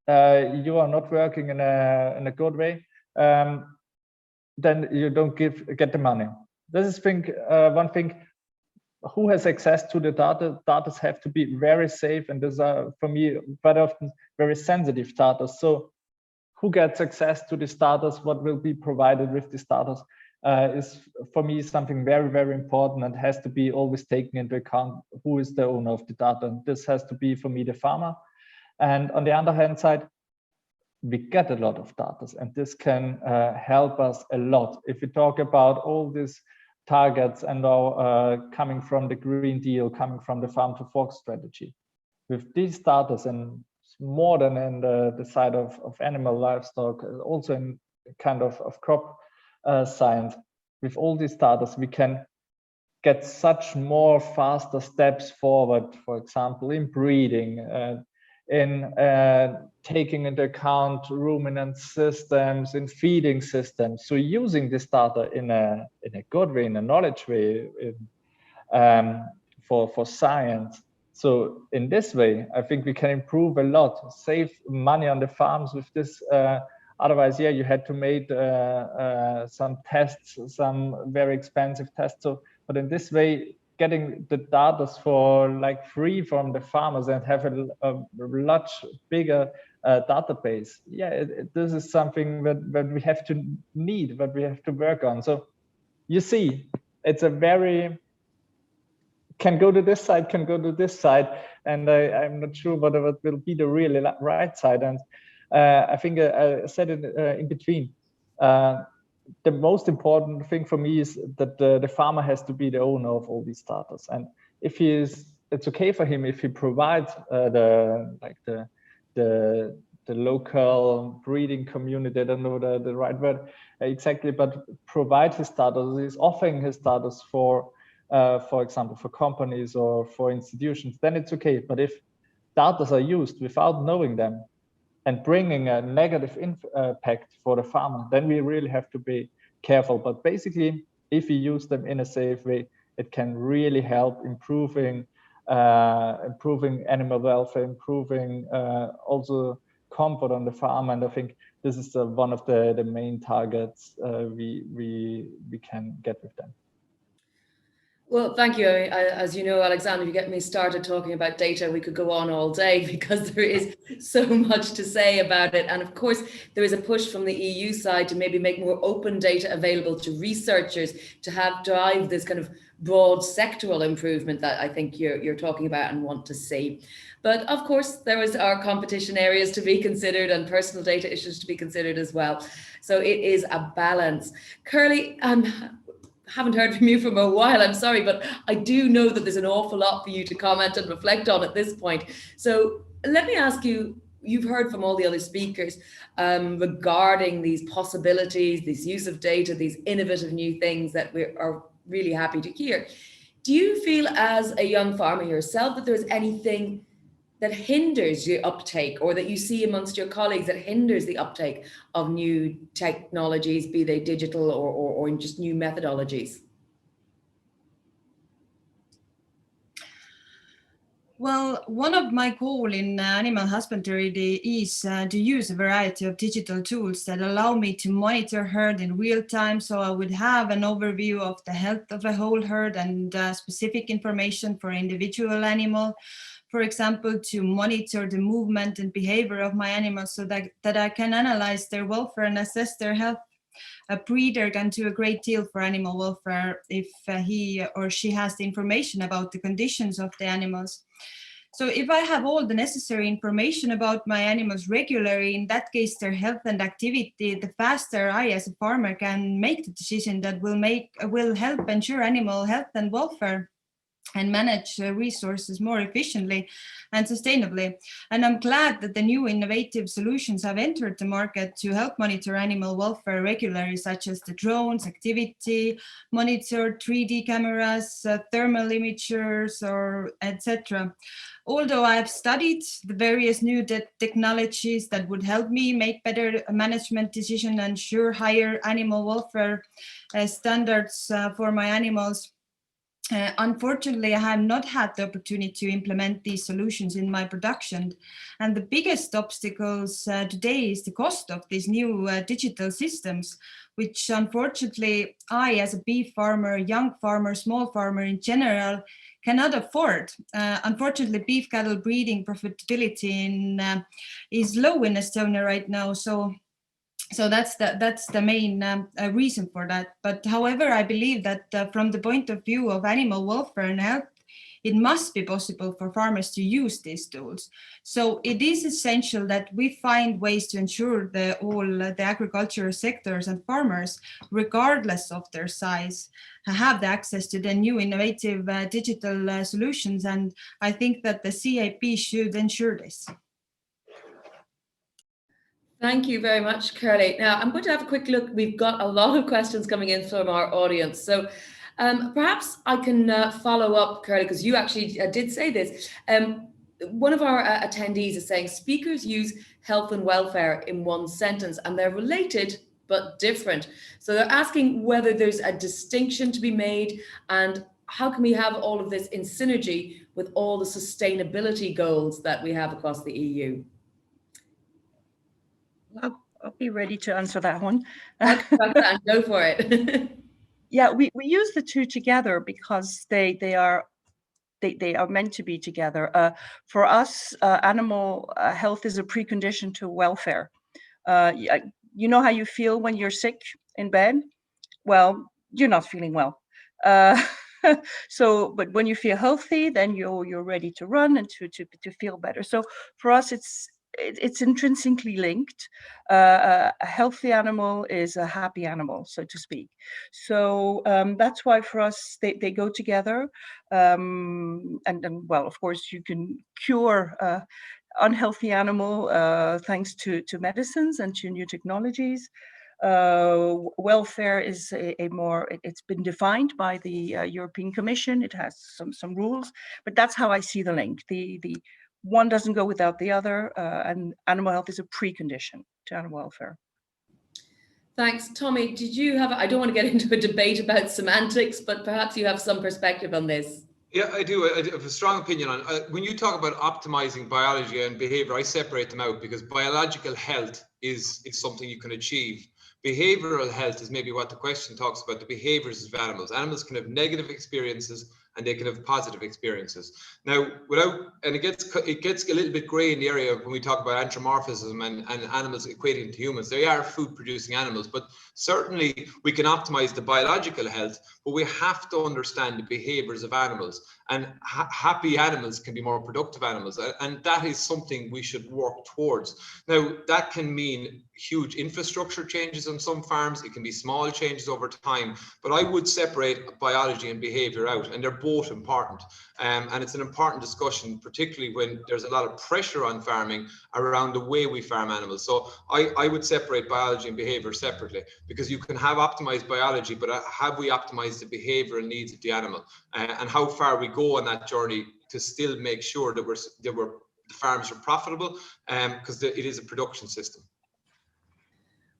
You are not working in a good way. Then you don't get the money. This is one thing. Who has access to the data? Data have to be very safe, and these are, for me, quite often very sensitive data. So who gets access to these data, what will be provided with these data, is for me something very, very important, and has to be always taken into account. Who is the owner of the data? And this has to be, for me, the farmer. And on the other hand side, we get a lot of data, and this can help us a lot. If we talk about all these targets and coming from the Green Deal, coming from the farm to fork strategy, with these data, and more than in the side of animal livestock, also in kind of crop science, with all these data, we can get such more faster steps forward, for example, in breeding, in taking into account ruminant systems, in feeding systems. So using this data in a good way, in a knowledge way, for science. So in this way, I think we can improve a lot, save money on the farms with this. Otherwise, yeah, you had to make some tests, some very expensive tests. So, but in this way, getting the data for like free from the farmers and have a much bigger database. Yeah, this is something that we have to need, that we have to work on. So you see, it's a very, can go to this side, can go to this side. And I'm not sure what will be the really right side. And I think I said it in between. the most important thing for me is that the farmer has to be the owner of all these starters, and if he is, it's okay for him if he provides the local breeding community. I don't know the right word exactly, but provide his starters. He's offering his starters for example, for companies or for institutions. Then it's okay. But if starters are used without knowing them and bringing a negative impact for the farmer, then we really have to be careful. But basically, if we use them in a safe way, it can really help improving animal welfare, improving also comfort on the farm. And I think this is one of the main targets we can get with them. Well, thank you. As you know, Alexander, if you get me started talking about data, we could go on all day because there is so much to say about it. And of course, there is a push from the EU side to maybe make more open data available to researchers to drive this kind of broad sectoral improvement that I think you're talking about and want to see. But of course, there is our competition areas to be considered and personal data issues to be considered as well. So it is a balance. Curly, haven't heard from you for a while, I'm sorry, but I do know that there's an awful lot for you to comment and reflect on at this point. So let me ask you, you've heard from all the other speakers regarding these possibilities, this use of data, these innovative new things that we are really happy to hear. Do you feel as a young farmer yourself that there's anything that hinders your uptake, or that you see amongst your colleagues that hinders the uptake of new technologies, be they digital or just new methodologies? Well, one of my goals in animal husbandry is to use a variety of digital tools that allow me to monitor herd in real time, so I would have an overview of the health of a whole herd and specific information for individual animal. For example, to monitor the movement and behavior of my animals so that I can analyze their welfare and assess their health. A breeder can do a great deal for animal welfare if he or she has the information about the conditions of the animals. So if I have all the necessary information about my animals regularly, in that case, their health and activity, the faster I as a farmer can make the decision that will help ensure animal health and welfare and manage resources more efficiently and sustainably. And I'm glad that the new innovative solutions have entered the market to help monitor animal welfare regularly, such as the drones, activity monitor, 3D cameras, thermal imagers, or etc. Although I have studied the various new technologies that would help me make better management decisions and ensure higher animal welfare standards for my animals, unfortunately, I have not had the opportunity to implement these solutions in my production. And the biggest obstacles today is the cost of these new digital systems, which unfortunately I, as a beef farmer, young farmer, small farmer in general, cannot afford. Unfortunately, beef cattle breeding profitability is low in Estonia right now. So that's the main reason for that. But however, I believe that from the point of view of animal welfare and health, it must be possible for farmers to use these tools. So it is essential that we find ways to ensure all the agricultural sectors and farmers, regardless of their size, have the access to the new innovative digital solutions. And I think that the CAP should ensure this. Thank you very much, Curly. Now, I'm going to have a quick look. We've got a lot of questions coming in from our audience. So perhaps I can follow up, Curly, because you actually did say this. One of our attendees is saying speakers use health and welfare in one sentence, and they're related but different. So they're asking whether there's a distinction to be made, and how can we have all of this in synergy with all the sustainability goals that we have across the EU? I'll be ready to answer that one. Go for it. Yeah, we use the two together because they are meant to be together. For us, animal health is a precondition to welfare. You know how you feel when you're sick in bed? Well, you're not feeling well. But when you feel healthy, then you're ready to run and to feel better. So for us, it's intrinsically linked. A healthy animal is a happy animal, so to speak. So that's why for us they go together. And well, of course, you can cure unhealthy animal thanks to medicines and to new technologies. Welfare is it's been defined by the European Commission. It has some rules, but that's how I see the link. The one doesn't go without the other, and animal health is a precondition to animal welfare. Thanks. Tommy, did you have, I don't want to get into a debate about semantics, but perhaps you have some perspective on this. Yeah, I do. I have a strong opinion on when you talk about optimizing biology and behavior, I separate them out because biological health is something you can achieve. Behavioral health is maybe what the question talks about, the behaviors of animals. Animals can have negative experiences and they can have positive experiences. Now, and it gets a little bit gray in the area when we talk about anthropomorphism and animals equating to humans. They are food producing animals, but certainly we can optimize the biological health, but we have to understand the behaviors of animals, and happy animals can be more productive animals. And that is something we should work towards. Now, that can mean huge infrastructure changes on some farms. It can be small changes over time, but I would separate biology and behavior out, and they're both important. And it's an important discussion, particularly when there's a lot of pressure on farming around the way we farm animals. So I would separate biology and behavior separately, because you can have optimized biology, but have we optimized the behavioral needs of the animal, and how far we go on that journey to still make sure that the farms are profitable, because it is a production system.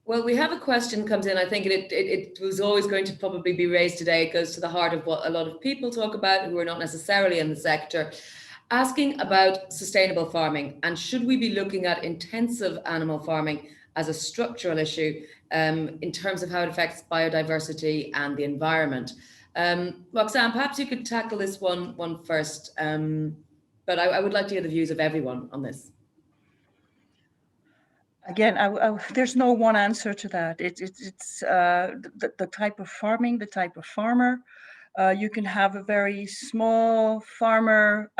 Well, we have a question comes in. I think it was always going to probably be raised today. It goes to the heart of what a lot of people talk about who are not necessarily in the sector, asking about sustainable farming, and should we be looking at intensive animal farming as a structural issue in terms of how it affects biodiversity and the environment. Roxanne, perhaps you could tackle this one first, but I would like to hear the views of everyone on this. Again, there's no one answer to that. It's the type of farming, the type of farmer. You can have a very small farmer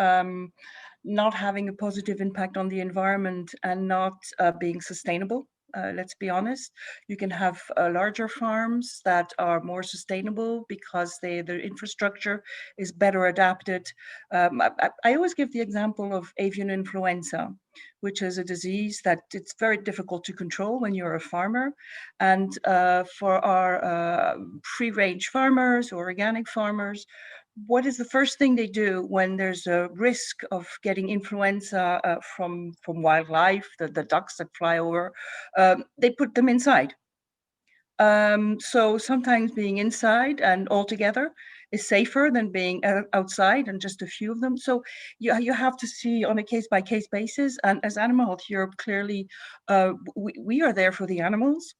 not having a positive impact on the environment and not being sustainable. Let's be honest. You can have larger farms that are more sustainable because their infrastructure is better adapted. I always give the example of avian influenza, which is a disease that it's very difficult to control when you're a farmer. And for our free-range farmers or organic farmers, what is the first thing they do when there's a risk of getting influenza from wildlife, the ducks that fly over? They put them inside. So sometimes being inside and all together is safer than being outside and just a few of them. So you have to see on a case-by-case basis. And as Animal Health Europe, clearly, we are there for the animals.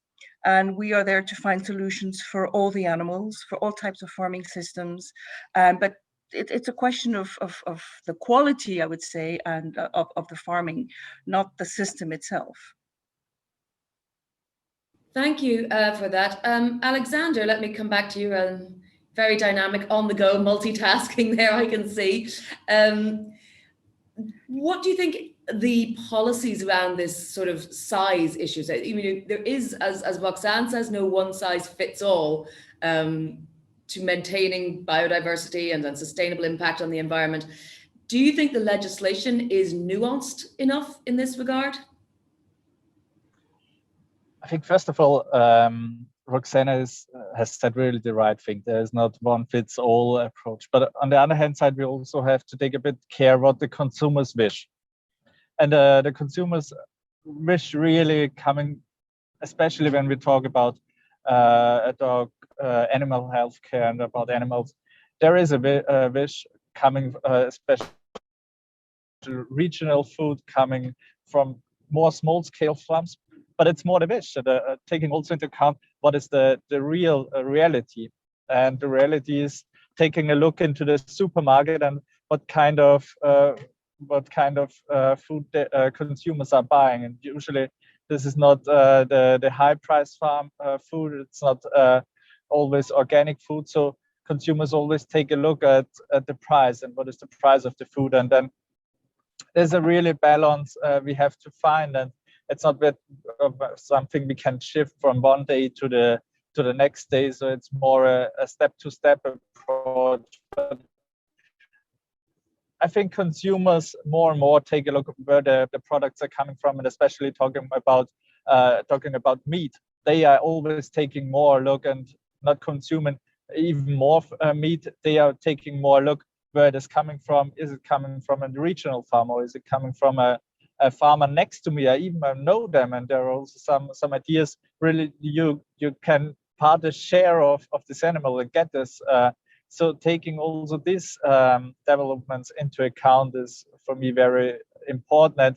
And we are there to find solutions for all the animals, for all types of farming systems. But it's a question of the quality, I would say, and of the farming, not the system itself. Thank you for that. Alexander, let me come back to you. Very dynamic, on the go, multitasking there, I can see. What do you think the policies around this sort of size issues? I mean, there is, as Roxanne says, no one size fits all to maintaining biodiversity and then sustainable impact on the environment. Do you think the legislation is nuanced enough in this regard? I think, first of all, Roxanne has said really the right thing. There is not one fits all approach. But on the other hand side, we also have to take a bit care what the consumers wish. And the consumers wish really coming, especially when we talk about animal health care and about animals, there is a wish coming, especially regional food coming from more small-scale farms. But it's more the wish, taking also into account what is the real reality. And the reality is taking a look into the supermarket and what kind of food consumers are buying. And usually this is not the high price farm food. It's not always organic food. So consumers always take a look at the price and what is the price of the food. And then there's a really balance we have to find, and it's not that something we can shift from one day to the next day. So it's more a step-to-step approach. But I think consumers more and more take a look at where the products are coming from, and especially talking about meat. They are always taking more look and not consuming even more meat. They are taking more look where it is coming from. Is it coming from a regional farm, or is it coming from a farmer next to me? I even know them, and there are also some ideas. Really, you can part a share of this animal and get this. So taking also these developments into account is for me very important. And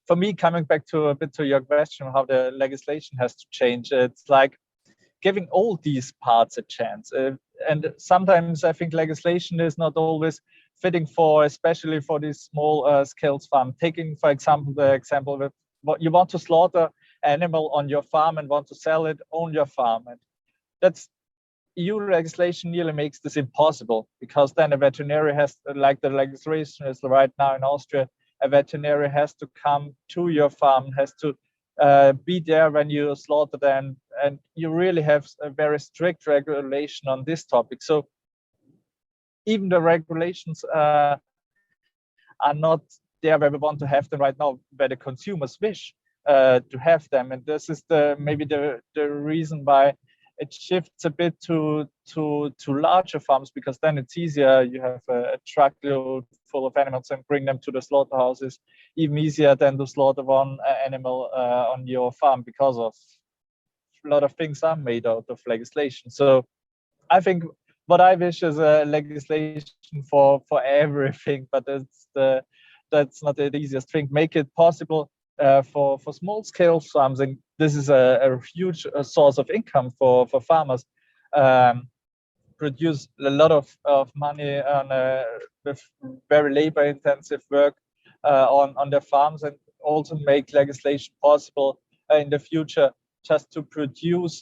for me, coming back to a bit to your question, how the legislation has to change, it's like giving all these parts a chance. And sometimes I think legislation is not always fitting for, especially for these small scale farms. Taking, for example, the example of what you want to slaughter animal on your farm and want to sell it on your farm. And that's EU legislation nearly makes this impossible, because then a veterinarian has, like the legislation is right now in Austria, a veterinarian has to come to your farm, has to be there when you slaughter them, and you really have a very strict regulation on this topic. So even the regulations are not there where we want to have them right now, where the consumers wish to have them. And this is maybe the reason why it shifts a bit to larger farms, because then it's easier. You have a truckload full of animals and bring them to the slaughterhouses. Even easier than to slaughter one animal on your farm, because of a lot of things are made out of legislation. So I think what I wish is a legislation for everything, but that's not the easiest thing. Make it possible for small scale farms, and this is a huge source of income for farmers. Produce a lot of money on with very labor intensive work on their farms, and also make legislation possible in the future just to produce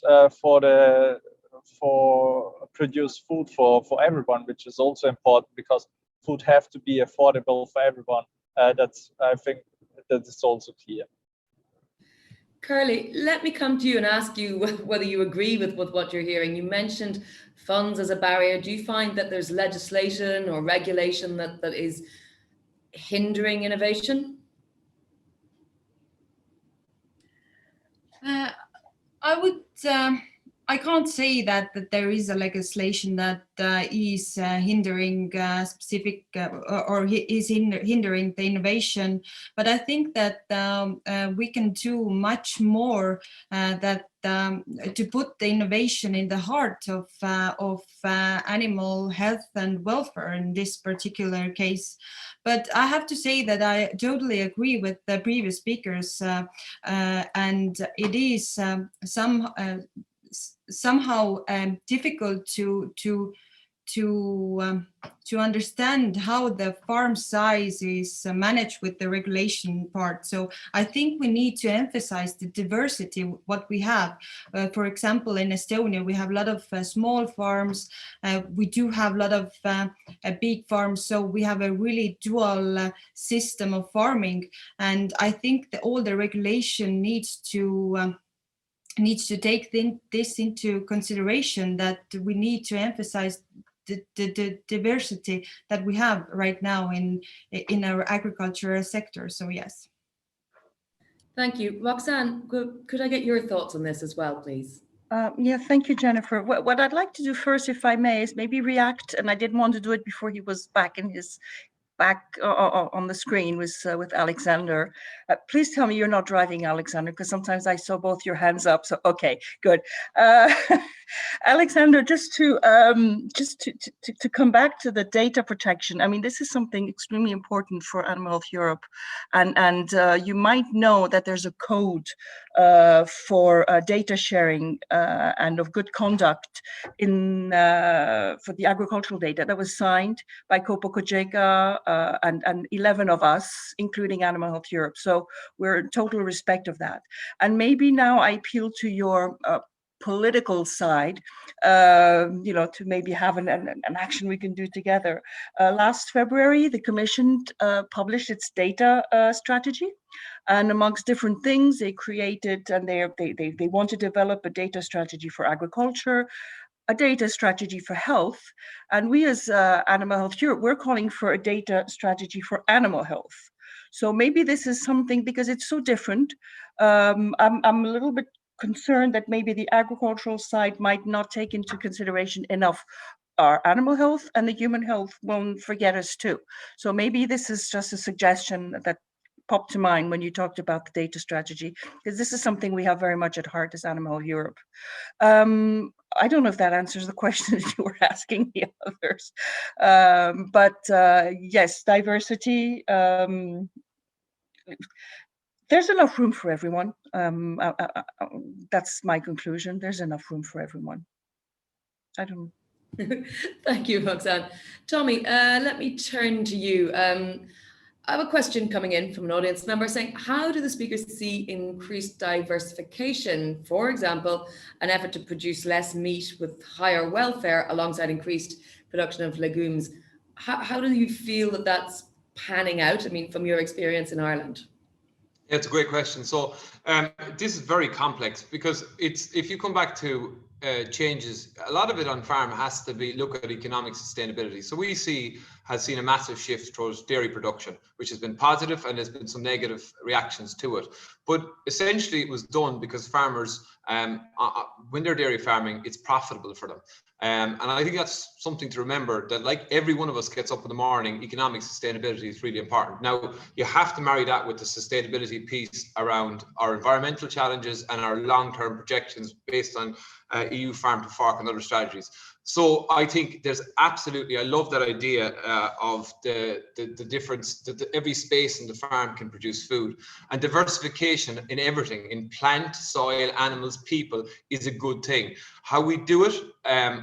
produce food for everyone, which is also important, because food have to be affordable for everyone. That's, I think, that is also clear. Curly, let me come to you and ask you whether you agree with what you're hearing. You mentioned funds as a barrier. Do you find that there's legislation or regulation that is hindering innovation? I can't say that there is a legislation that is hindering specific or is hindering the innovation, but I think that we can do much more to put the innovation in the heart of animal health and welfare in this particular case. But I have to say that I totally agree with the previous speakers, and it is somehow difficult to understand how the farm size is managed with the regulation part. So I think we need to emphasize the diversity what we have. For example, in Estonia, we have a lot of small farms. We do have a lot of big farms. So we have a really dual system of farming. And I think that all the regulation needs to take this into consideration, that we need to emphasize the diversity that we have right now in our agricultural sector. So yes. Thank you. Roxanne, could I get your thoughts on this as well, please? Yeah, thank you, Jennifer. What I'd like to do first, if I may, is maybe react, and I didn't want to do it before he was back on the screen with Alexander. Please tell me you're not driving, Alexander, because sometimes I saw both your hands up. So okay, good. Alexander, just to come back to the data protection. I mean, this is something extremely important for Animal Health Europe, and you might know that there's a code for data sharing and of good conduct for the agricultural data that was signed by Kopo Kojeka and 11 of us, including Animal Health Europe. So we're in total respect of that. And maybe now I appeal to your political side, to maybe have an action we can do together. Last February, the Commission published its data strategy, and amongst different things, they created and they want to develop a data strategy for agriculture, a data strategy for health, and we as Animal Health Europe, we're calling for a data strategy for animal health. So maybe this is something, because it's so different. I'm a little bit concerned that maybe the agricultural side might not take into consideration enough our animal health, and the human health won't forget us too. So maybe this is just a suggestion that popped to mind when you talked about the data strategy, because this is something we have very much at heart as Animal Health Europe. I don't know if that answers the question that you were asking the others, but yes, diversity. There's enough room for everyone. That's my conclusion. There's enough room for everyone. I don't. Thank you, Roxanne. Tommy, let me turn to you. I have a question coming in from an audience member saying, how do the speakers see increased diversification? For example, an effort to produce less meat with higher welfare alongside increased production of legumes. How do you feel that that's panning out? I mean, from your experience in Ireland? Yeah, it's a great question. So this is very complex, because if you come back to changes, a lot of it on farm has to be look at economic sustainability. So we has seen a massive shift towards dairy production, which has been positive, and there's been some negative reactions to it. But essentially it was done because farmers, when they're dairy farming, it's profitable for them. And I think that's something to remember, that like every one of us gets up in the morning, economic sustainability is really important. Now, you have to marry that with the sustainability piece around our environmental challenges and our long-term projections based on EU Farm to Fork and other strategies. So I think there's absolutely, I love that idea of the difference that every space in the farm can produce food, and diversification in everything, in plant, soil, animals, people, is a good thing. How we do it,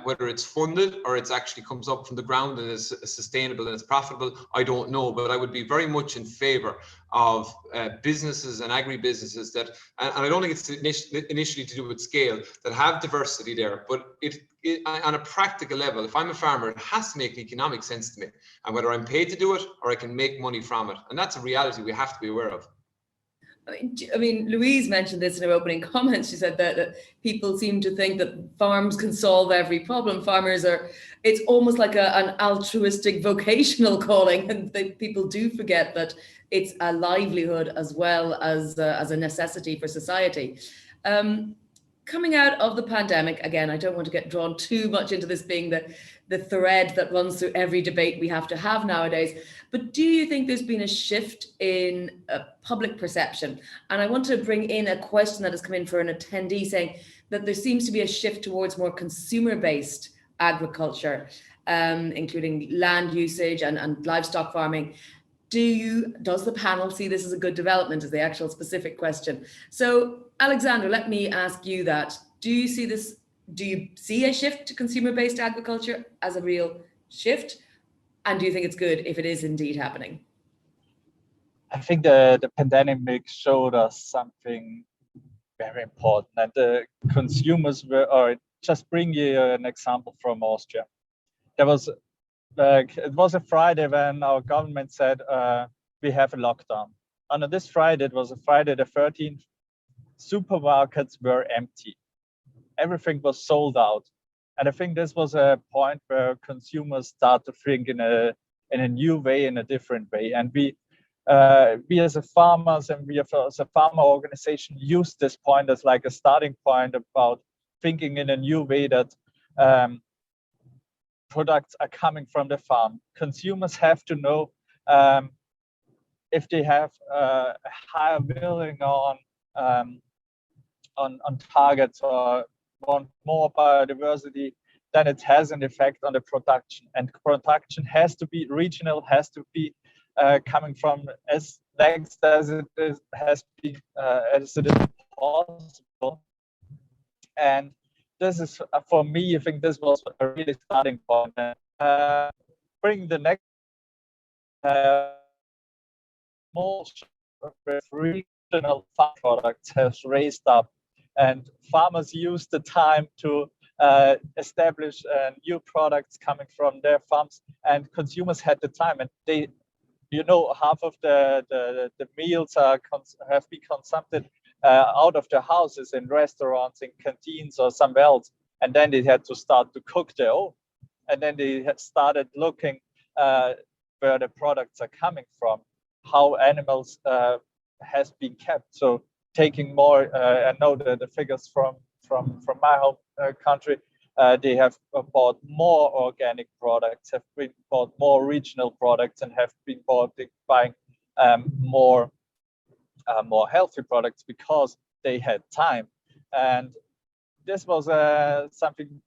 whether it's funded or it's actually comes up from the ground and is sustainable and it's profitable, I don't know, but I would be very much in favor of businesses and agri-businesses that, and I don't think it's initially to do with scale, that have diversity there, but it on a practical level, if I'm a farmer, it has to make economic sense to me, and whether I'm paid to do it or I can make money from it, and that's a reality we have to be aware of. I mean, Louise mentioned this in her opening comments. She said that people seem to think that farms can solve every problem. Farmers are, it's almost like an altruistic vocational calling, and people do forget that it's a livelihood as well as a necessity for society. Coming out of the pandemic, again, I don't want to get drawn too much into this being the thread that runs through every debate we have to have nowadays, but do you think there's been a shift in public perception? And I want to bring in a question that has come in for an attendee saying that there seems to be a shift towards more consumer-based agriculture, including land usage and livestock farming. Does the panel see this as a good development, is the actual specific question. So Alexander, let me ask you that. Do you see a shift to consumer-based agriculture as a real shift? And do you think it's good if it is indeed happening? I think the pandemic showed us something very important, and the consumers were, or just bring you an example from Austria. There was it was a Friday when our government said we have a lockdown. On this Friday, it was a Friday the 13th, supermarkets were empty. Everything was sold out. And I think this was a point where consumers start to think in a new way, in a different way. And we as a farmers and we as a farmer organization use this point as like a starting point about thinking in a new way that products are coming from the farm. Consumers have to know if they have a higher willing on targets or want more biodiversity, then it has an effect on the production. And production has to be regional, has to be coming from as next as it is, has been as it is possible. And this is, for me, I think this was a really starting point. Bring the next more regional farm products has raised up. and farmers used the time to establish new products coming from their farms, and consumers had the time, and they, you know, half of the meals have been consumed out of their houses, in restaurants, in canteens, or somewhere else, and then they had to start to cook their own, and then they had started looking where the products are coming from, how animals has been kept. So taking more, I know the figures from my home country, they have bought more organic products, have been bought more regional products, and have been buying more healthy products because they had time. And this was something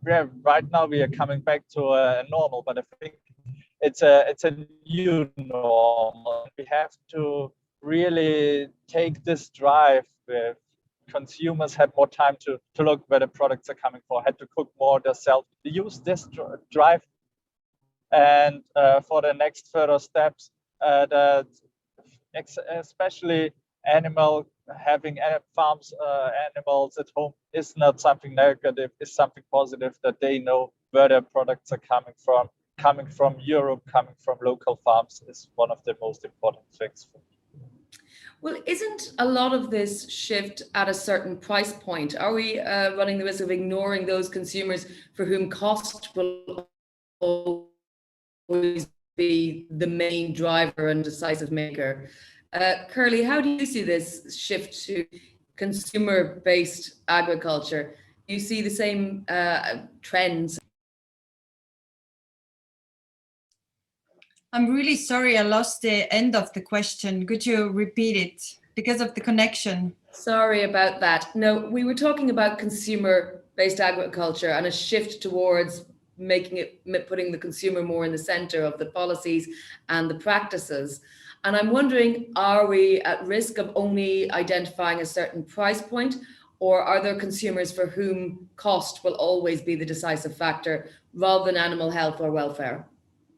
right now we are coming back to a normal, but I think it's a new normal. We have to really take this drive with consumers had more time to look where the products are coming from, had to cook more themselves, use this drive, and for the next further steps, that especially having farms, animals at home is not something negative, it's something positive, that they know where their products are coming from Europe, coming from local farms is one of the most important things for me. Well, isn't a lot of this shift at a certain price point? Are we running the risk of ignoring those consumers for whom cost will always be the main driver and decisive maker? Curly, how do you see this shift to consumer-based agriculture? Do you see the same trends? I'm really sorry, I lost the end of the question. Could you repeat it because of the connection? Sorry about that. No, we were talking about consumer-based agriculture and a shift towards putting the consumer more in the center of the policies and the practices. And I'm wondering, are we at risk of only identifying a certain price point, or are there consumers for whom cost will always be the decisive factor rather than animal health or welfare?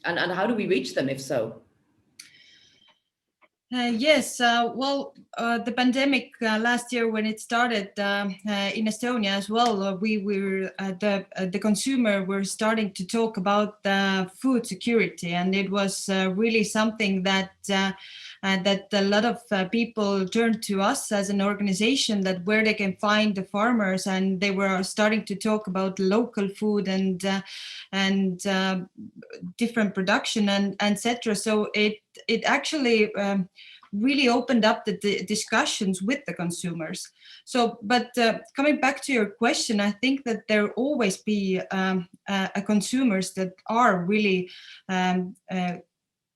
And how do we reach them, if so? Yes, well, the pandemic last year when it started in Estonia as well, we were the consumer were starting to talk about food security, and it was really something that a lot of people turned to us as an organization, that where they can find the farmers, and they were starting to talk about local food and different production and etc. So it actually really opened up the discussions with the consumers. So, but coming back to your question, I think that there will always be consumers that are really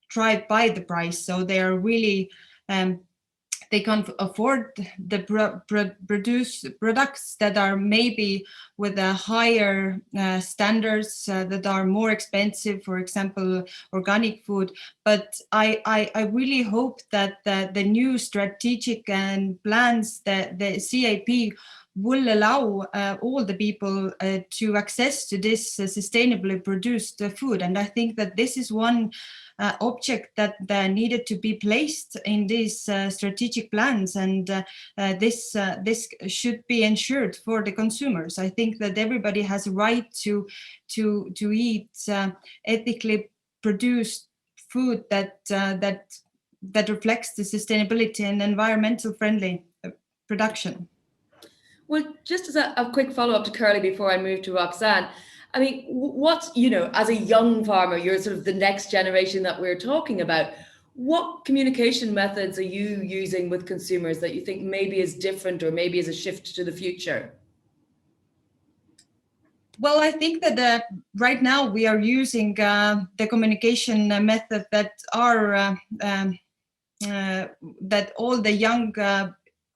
drive by the price. So they are really they can't afford the produce products that are maybe with a higher standards that are more expensive, for example, organic food. But I really hope that the new strategic and plans that the CAP will allow all the people to access to this sustainably produced food. And I think that this is one object that needed to be placed in these strategic plans, and this should be ensured for the consumers. I think that everybody has a right to eat ethically produced food that reflects the sustainability and environmental friendly production. Well, just as a quick follow-up to Curly before I move to Roxanne, I mean, what, as a young farmer, you're sort of the next generation that we're talking about. What communication methods are you using with consumers that you think maybe is different or maybe is a shift to the future? Well, I think that right now we are using the communication method that are that all the young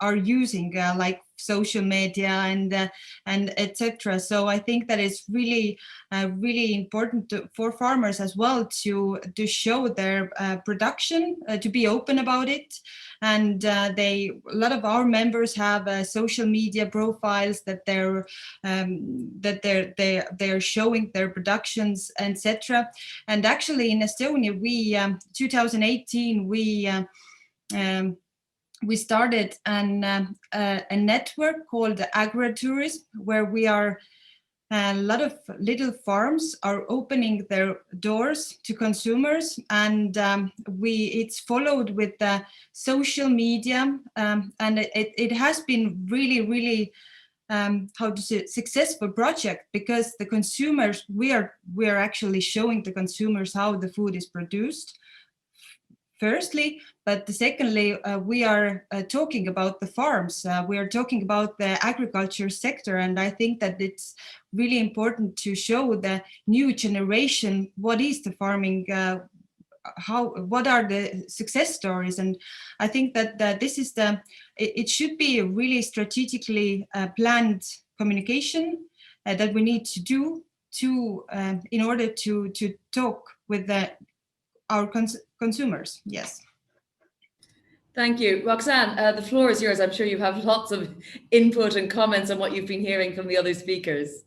are using, like social media and etc. So I think that it's really really important for farmers as well to show their production, to be open about it, and a lot of our members have social media profiles that they're showing their productions, etc. And actually in Estonia, we 2018 we we started a network called Agritourism, where we are a lot of little farms are opening their doors to consumers, and it's followed with the social media, and it has been really how to say, successful project, because the consumers, we are actually showing the consumers how the food is produced firstly, but secondly, we are talking about the farms. We are talking about the agriculture sector, and I think that it's really important to show the new generation what is the farming, what are the success stories. And I think that this is it should be a really strategically planned communication that we need to do in order to talk with our consumers. Yes. Thank you. Roxanne, the floor is yours. I'm sure you have lots of input and comments on what you've been hearing from the other speakers.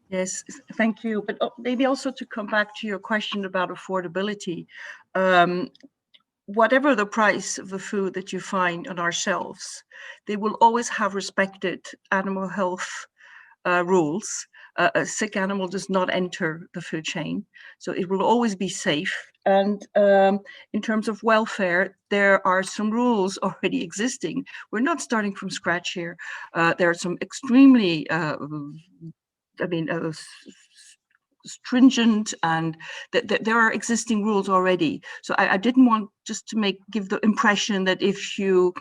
Yes, thank you. But maybe also to come back to your question about affordability, whatever the price of the food that you find on our shelves, they will always have respected animal health rules. A sick animal does not enter the food chain, so it will always be safe. And in terms of welfare, there are some rules already existing. We're not starting from scratch here. There are some extremely, stringent, and there are existing rules already. So I didn't want just to give the impression that if you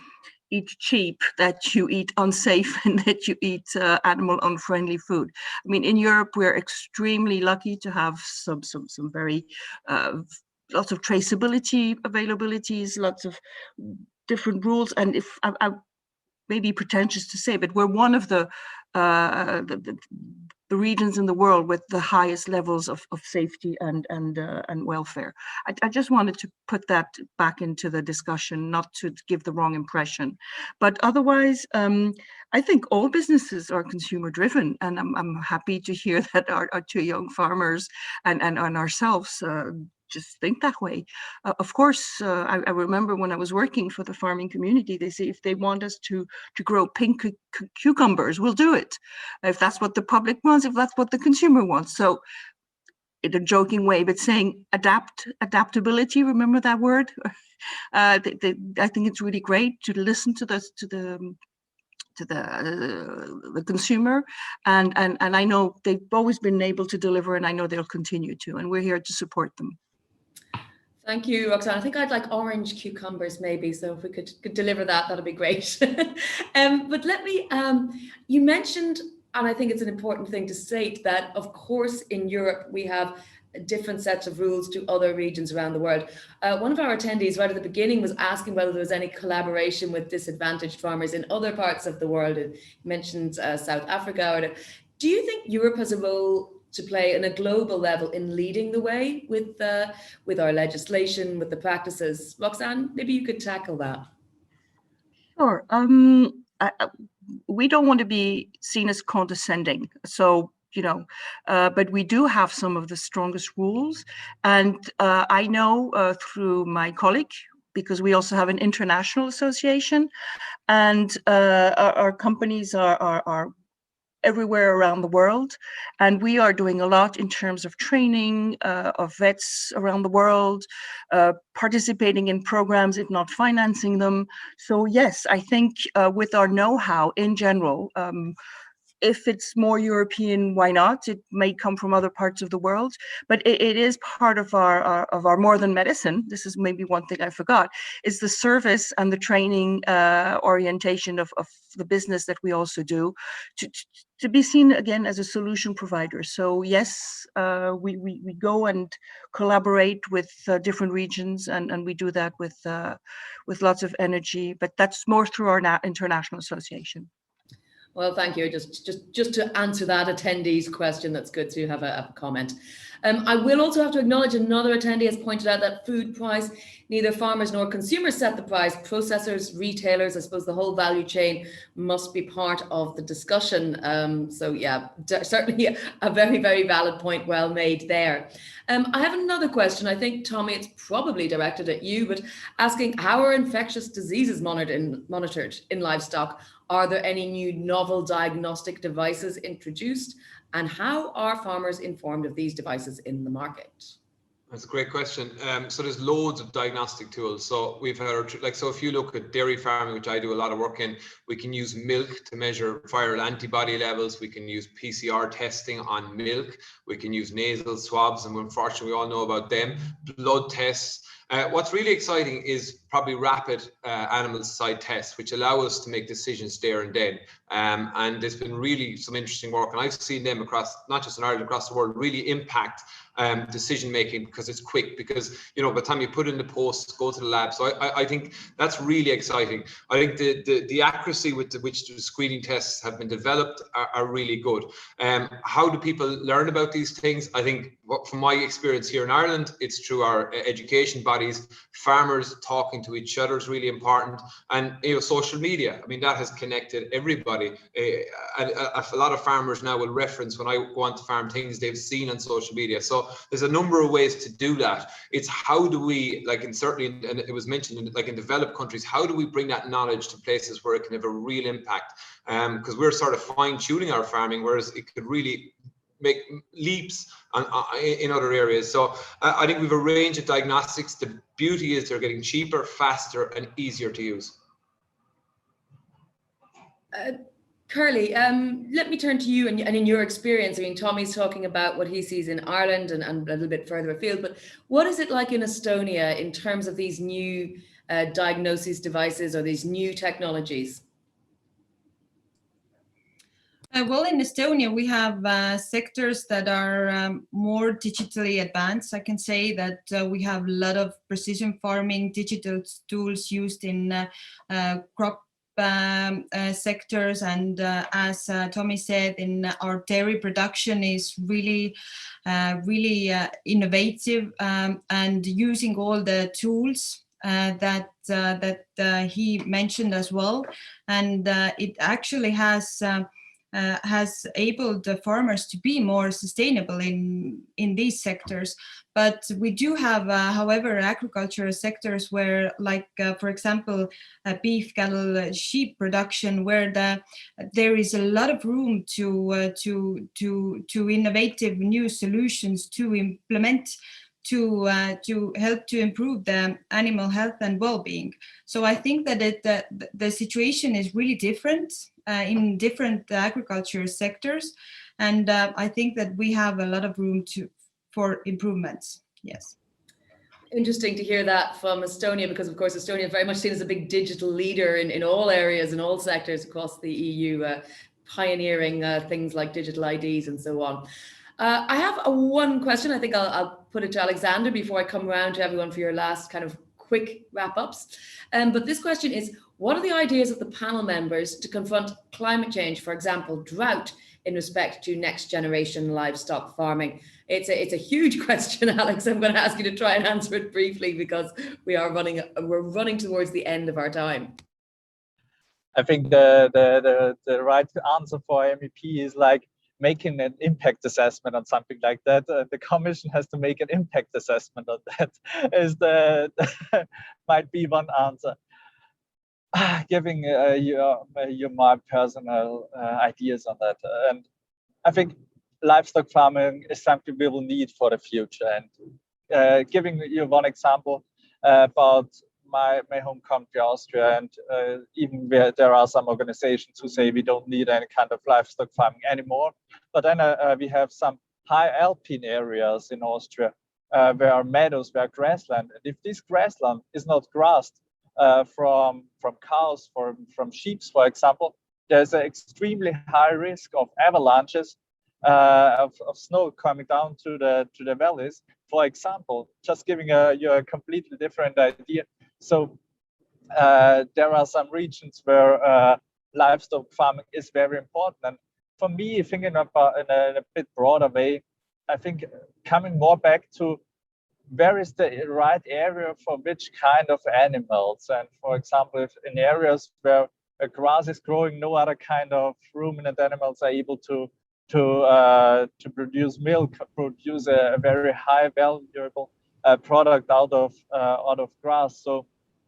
eat cheap, that you eat unsafe and that you eat animal unfriendly food. I mean, in Europe, we're extremely lucky to have some very lots of traceability availabilities, lots of different rules. And if I may be pretentious to say, but we're one of the regions in the world with the highest levels of safety and welfare. I just wanted to put that back into the discussion, not to give the wrong impression. But otherwise, I think all businesses are consumer driven, and I'm happy to hear that our two young farmers and ourselves just think that way. Of course, I remember when I was working for the farming community, they say if they want us to grow pink cucumbers, we'll do it. If that's what the public wants, if that's what the consumer wants. So in a joking way, but saying adaptability, remember that word? I think it's really great to listen to the consumer, and I know they've always been able to deliver, and I know they'll continue to, and we're here to support them. Thank you, Roxanne. I think I'd like orange cucumbers maybe, so if we could deliver that, that'd be great. But let me, you mentioned, and I think it's an important thing to state, that of course in Europe we have different sets of rules to other regions around the world. One of our attendees right at the beginning was asking whether there was any collaboration with disadvantaged farmers in other parts of the world. You mentioned South Africa. Do you think Europe has a role to play on a global level in leading the way with our legislation, with the practices? Roxanne, maybe you could tackle that. Sure. We don't want to be seen as condescending, so but we do have some of the strongest rules, and I know through my colleague, because we also have an international association, and our companies are everywhere around the world, and we are doing a lot in terms of training of vets around the world, participating in programs, if not financing them. So yes, I think with our know-how in general, if it's more European, why not? It may come from other parts of the world, but it is part of our more than medicine. This is maybe one thing I forgot, is the service and the training orientation of the business that we also do, to be seen again as a solution provider. So yes, we go and collaborate with different regions, and we do that with lots of energy, but that's more through our international association. Well, thank you. Just to answer that attendee's question, that's good to have a comment. I will also have to acknowledge another attendee has pointed out that food price, neither farmers nor consumers set the price. Processors, retailers, I suppose the whole value chain must be part of the discussion. So yeah, certainly a very, very valid point, well made there. I have another question. I think, Tommy, it's probably directed at you, but asking, how are infectious diseases monitored in livestock? Are there any new novel diagnostic devices introduced? And how are farmers informed of these devices in the market? That's a great question. So there's loads of diagnostic tools. So we've had, so if you look at dairy farming, which I do a lot of work in, we can use milk to measure viral antibody levels. We can use PCR testing on milk. We can use nasal swabs, and unfortunately we all know about them. Blood tests. What's really exciting is probably rapid animal side tests, which allow us to make decisions there and then. And there's been really some interesting work, and I've seen them across, not just in Ireland, across the world, really impact decision making, because it's quick, because by the time you put in the post, go to the lab. So I think that's really exciting. I think the accuracy with which the screening tests have been developed are really good. How do people learn about these things? I think from my experience here in Ireland, it's through our education bodies. Farmers talking to each other is really important, and social media. I mean, that has connected everybody. And a lot of farmers now will reference, when I go on to farm, things they've seen on social media. So there's a number of ways to do that. It's how do we, and it was mentioned, in developed countries, how do we bring that knowledge to places where it can have a real impact? Because we're sort of fine-tuning our farming, whereas it could really make leaps in other areas. So I think we have a range of diagnostics. The beauty is they're getting cheaper, faster, and easier to use. Curly, let me turn to you and in your experience. I mean, Tommy's talking about what he sees in Ireland and a little bit further afield, but what is it like in Estonia in terms of these new diagnosis devices or these new technologies? Well, in Estonia, we have sectors that are more digitally advanced. I can say that we have a lot of precision farming digital tools used in crop sectors, and as Tommy said, in our dairy production is really innovative, and using all the tools that he mentioned as well, and it actually has enabled the farmers to be more sustainable in these sectors. But we do have, however, agricultural sectors where, for example, beef, cattle, sheep production, where there is a lot of room to innovative new solutions to implement to help to improve the animal health and well-being. So I think that the situation is really different in different agriculture sectors, and I think that we have a lot of room for improvements. Yes. Interesting to hear that from Estonia, because of course Estonia is very much seen as a big digital leader in all areas, in all sectors across the EU, pioneering things like digital IDs and so on. I have one question. I think I'll put it to Alexander before I come around to everyone for your last kind of quick wrap-ups. But this question is, what are the ideas of the panel members to confront climate change, for example, drought, in respect to next generation livestock farming? It's a huge question, Alex. I'm going to ask you to try and answer it briefly, because we're running towards the end of our time. I think the right answer for MEP is making an impact assessment on something like that. The Commission has to make an impact assessment on that. Might be one answer. Giving you my personal ideas on that, and I think livestock farming is something we will need for the future. And giving you one example about my home country, Austria, and even there are some organizations who say we don't need any kind of livestock farming anymore. But then we have some high alpine areas in Austria where are meadows, where are grassland. And if this grassland is not grassed from cows, from sheep, for example, there's an extremely high risk of avalanches of snow coming down to the valleys, for example. Just giving you a completely different idea. So there are some regions where livestock farming is very important. And for me, thinking about in a bit broader way, I think coming more back to where is the right area for which kind of animals. And for example, if in areas where grass is growing, no other kind of ruminant animals are able to produce milk, produce a very high valuable product out of grass. So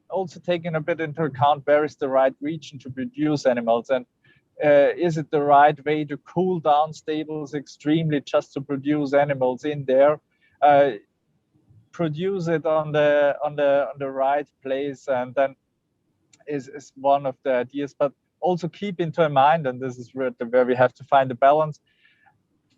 also taking a bit into account where is the right region to produce animals, and is it the right way to cool down stables extremely just to produce animals in there? Produce it on the right place, and then is one of the ideas. But also keep into mind, and this is where we have to find the balance.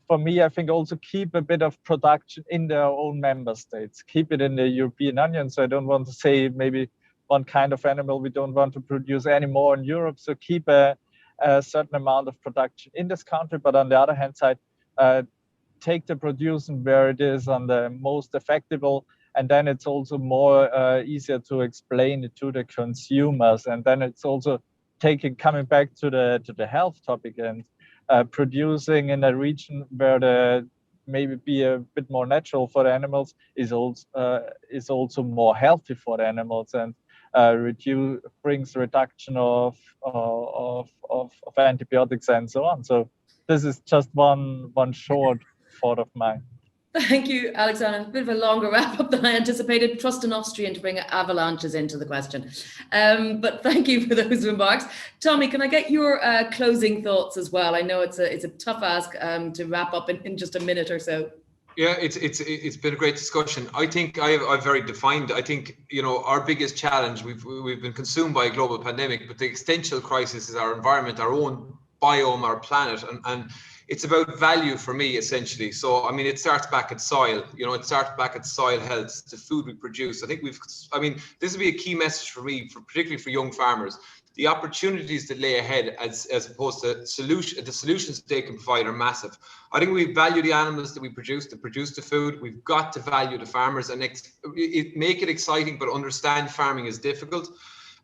For me, I think also keep a bit of production in their own member states. Keep it in the European Union. So I don't want to say maybe one kind of animal we don't want to produce anymore in Europe. So keep a certain amount of production in this country. But on the other hand side, take the producing where it is on the most effective, and then it's also more easier to explain it to the consumers. And then it's also coming back to the health topic, and producing in a region where the maybe be a bit more natural for the animals is also more healthy for the animals, and brings reduction of antibiotics and so on. So this is just one short thought of mine. Thank you, Alexander. A bit of a longer wrap up than I anticipated. Trust an Austrian to bring avalanches into the question. But thank you for those remarks. Tommy, can I get your closing thoughts as well? I know it's a tough ask to wrap up in just a minute or so. Yeah, it's been a great discussion. I think I've very defined. I think, you know, our biggest challenge, we've been consumed by a global pandemic, but the existential crisis is our environment, our own biome, our planet, and it's about value for me, essentially. So, I mean, it starts back at soil, you know, it starts back at soil health, the food we produce. I think this would be a key message for me, particularly for young farmers. The opportunities that lay ahead as opposed to the solutions they can provide are massive. I think we value the animals that we produce, to produce the food. We've got to value the farmers and make it exciting, but understand farming is difficult.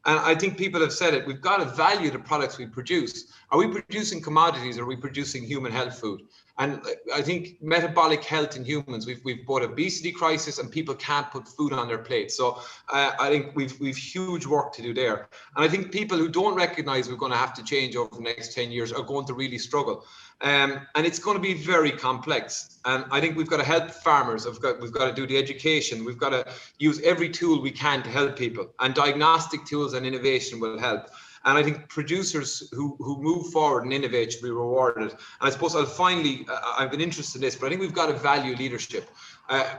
And I think people have said it, we've got to value the products we produce. Are we producing commodities, or are we producing human health food? And I think metabolic health in humans, we've both obesity crisis and people can't put food on their plate. So I think we've huge work to do there. And I think people who don't recognize we're going to have to change over the next 10 years are going to really struggle. And it's going to be very complex. And I think we've got to help farmers. We've got to do the education. We've got to use every tool we can to help people. And diagnostic tools and innovation will help. And I think producers who move forward and innovate should be rewarded. And I suppose I've been interested in this, but I think we've got to value leadership.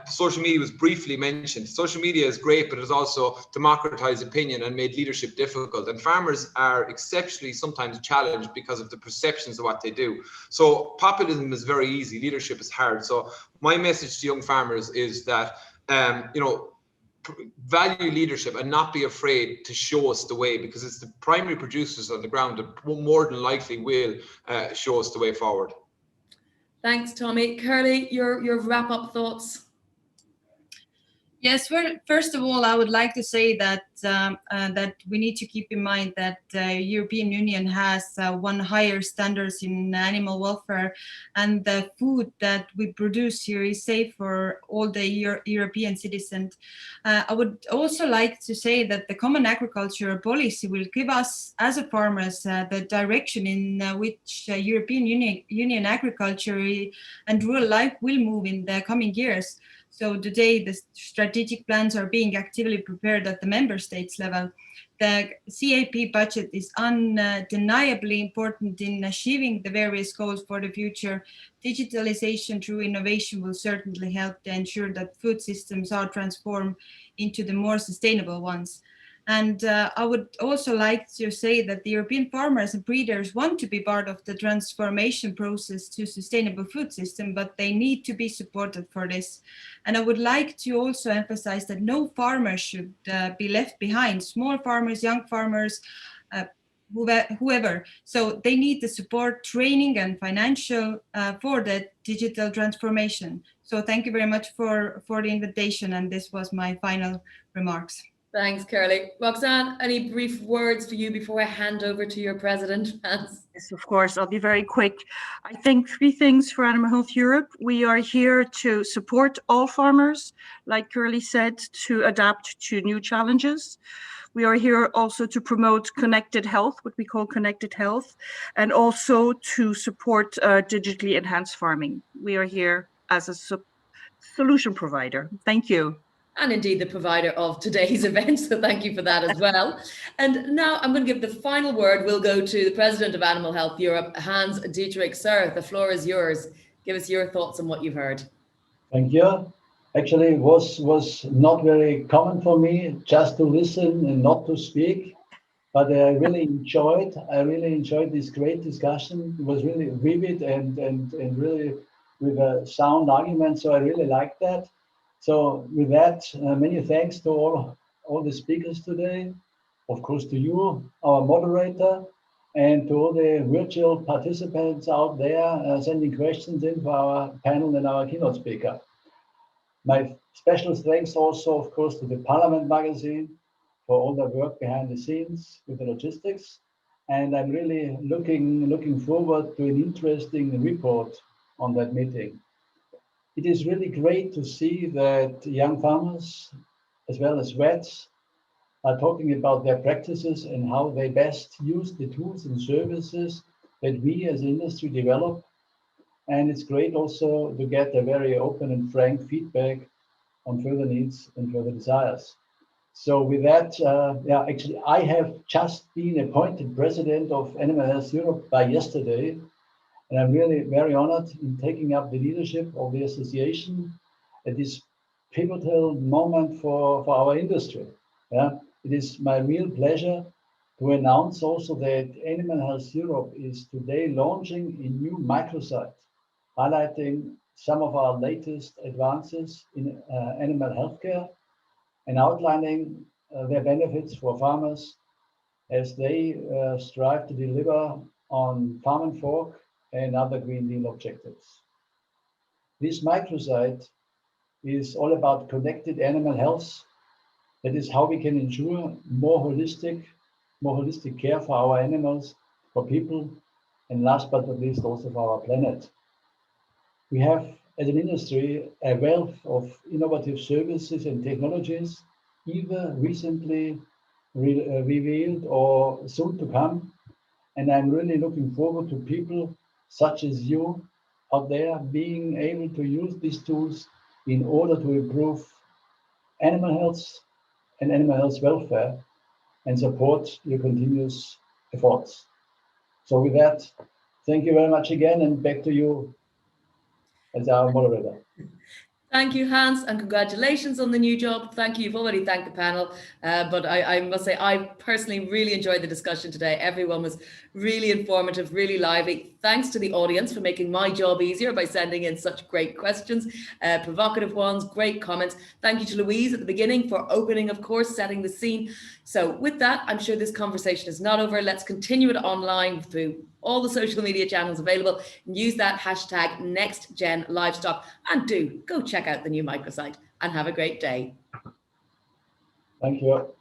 Social media was briefly mentioned. Social media is great, but it's also democratized opinion and made leadership difficult. And farmers are exceptionally sometimes challenged because of the perceptions of what they do. So populism is very easy, leadership is hard. So my message to young farmers is that, value leadership and not be afraid to show us the way, because it's the primary producers on the ground that more than likely will show us the way forward. Thanks, Tommy. Curly, your wrap-up thoughts? Yes, well, first of all, I would like to say that that we need to keep in mind that the European Union has one higher standards in animal welfare, and the food that we produce here is safe for all the European citizens. I would also like to say that the Common Agricultural Policy will give us, as a farmers, the direction in which European Union agriculture and rural life will move in the coming years. So today, the strategic plans are being actively prepared at the member states level. The CAP budget is undeniably important in achieving the various goals for the future. Digitalization through innovation will certainly help to ensure that food systems are transformed into the more sustainable ones. And I would also like to say that the European farmers and breeders want to be part of the transformation process to sustainable food system, but they need to be supported for this. And I would like to also emphasize that no farmer should be left behind. Small farmers, young farmers, whoever. So they need the support, training, and financial for the digital transformation. So thank you very much for the invitation. And this was my final remarks. Thanks, Curly. Roxanne, any brief words for you before I hand over to your president, Hans? Yes, of course. I'll be very quick. I think 3 things for Animal Health Europe. We are here to support all farmers, like Curly said, to adapt to new challenges. We are here also to promote connected health, what we call connected health, and also to support digitally enhanced farming. We are here as a solution provider. Thank you. And indeed the provider of today's event. So thank you for that as well. And now I'm going to give the final word. We'll go to the president of Animal Health Europe, Hans Dietrich. Sir, the floor is yours. Give us your thoughts on what you've heard. Thank you. Actually, it was not very common for me just to listen and not to speak, but I really enjoyed this great discussion. It was really vivid and really with a sound argument. So I really liked that. So with that, many thanks to all the speakers today, of course to you, our moderator, and to all the virtual participants out there sending questions in for our panel and our keynote speaker. My special thanks also, of course, to the Parliament magazine for all the work behind the scenes with the logistics. And I'm really looking forward to an interesting report on that meeting. It is really great to see that young farmers, as well as vets, are talking about their practices and how they best use the tools and services that we as industry develop. And it's great also to get a very open and frank feedback on further needs and further desires. So with that, actually, I have just been appointed president of Animal Health Europe by yesterday. And I'm really very honored in taking up the leadership of the association at this pivotal moment for our industry. Yeah, it is my real pleasure to announce also that Animal Health Europe is today launching a new microsite, highlighting some of our latest advances in animal healthcare and outlining their benefits for farmers as they strive to deliver on Farm and Fork and other Green Deal objectives. This microsite is all about connected animal health. That is how we can ensure more holistic care for our animals, for people, and last but not least also for our planet. We have, as an industry, a wealth of innovative services and technologies, either recently revealed or soon to come. And I'm really looking forward to people such as you out there being able to use these tools in order to improve animal health and animal health welfare and support your continuous efforts. So with that, thank you very much again, and back to you as our moderator. Thank you, Hans, and congratulations on the new job. Thank you. You've already thanked the panel, but I must say I personally really enjoyed the discussion today. Everyone was really informative, really lively. Thanks to the audience for making my job easier by sending in such great questions, provocative ones, great comments. Thank you to Louise at the beginning for opening, of course, setting the scene. So with that, I'm sure this conversation is not over. Let's continue it online through all the social media channels available, and use that hashtag NextGenLivestock, and do go check out the new microsite and have a great day. Thank you.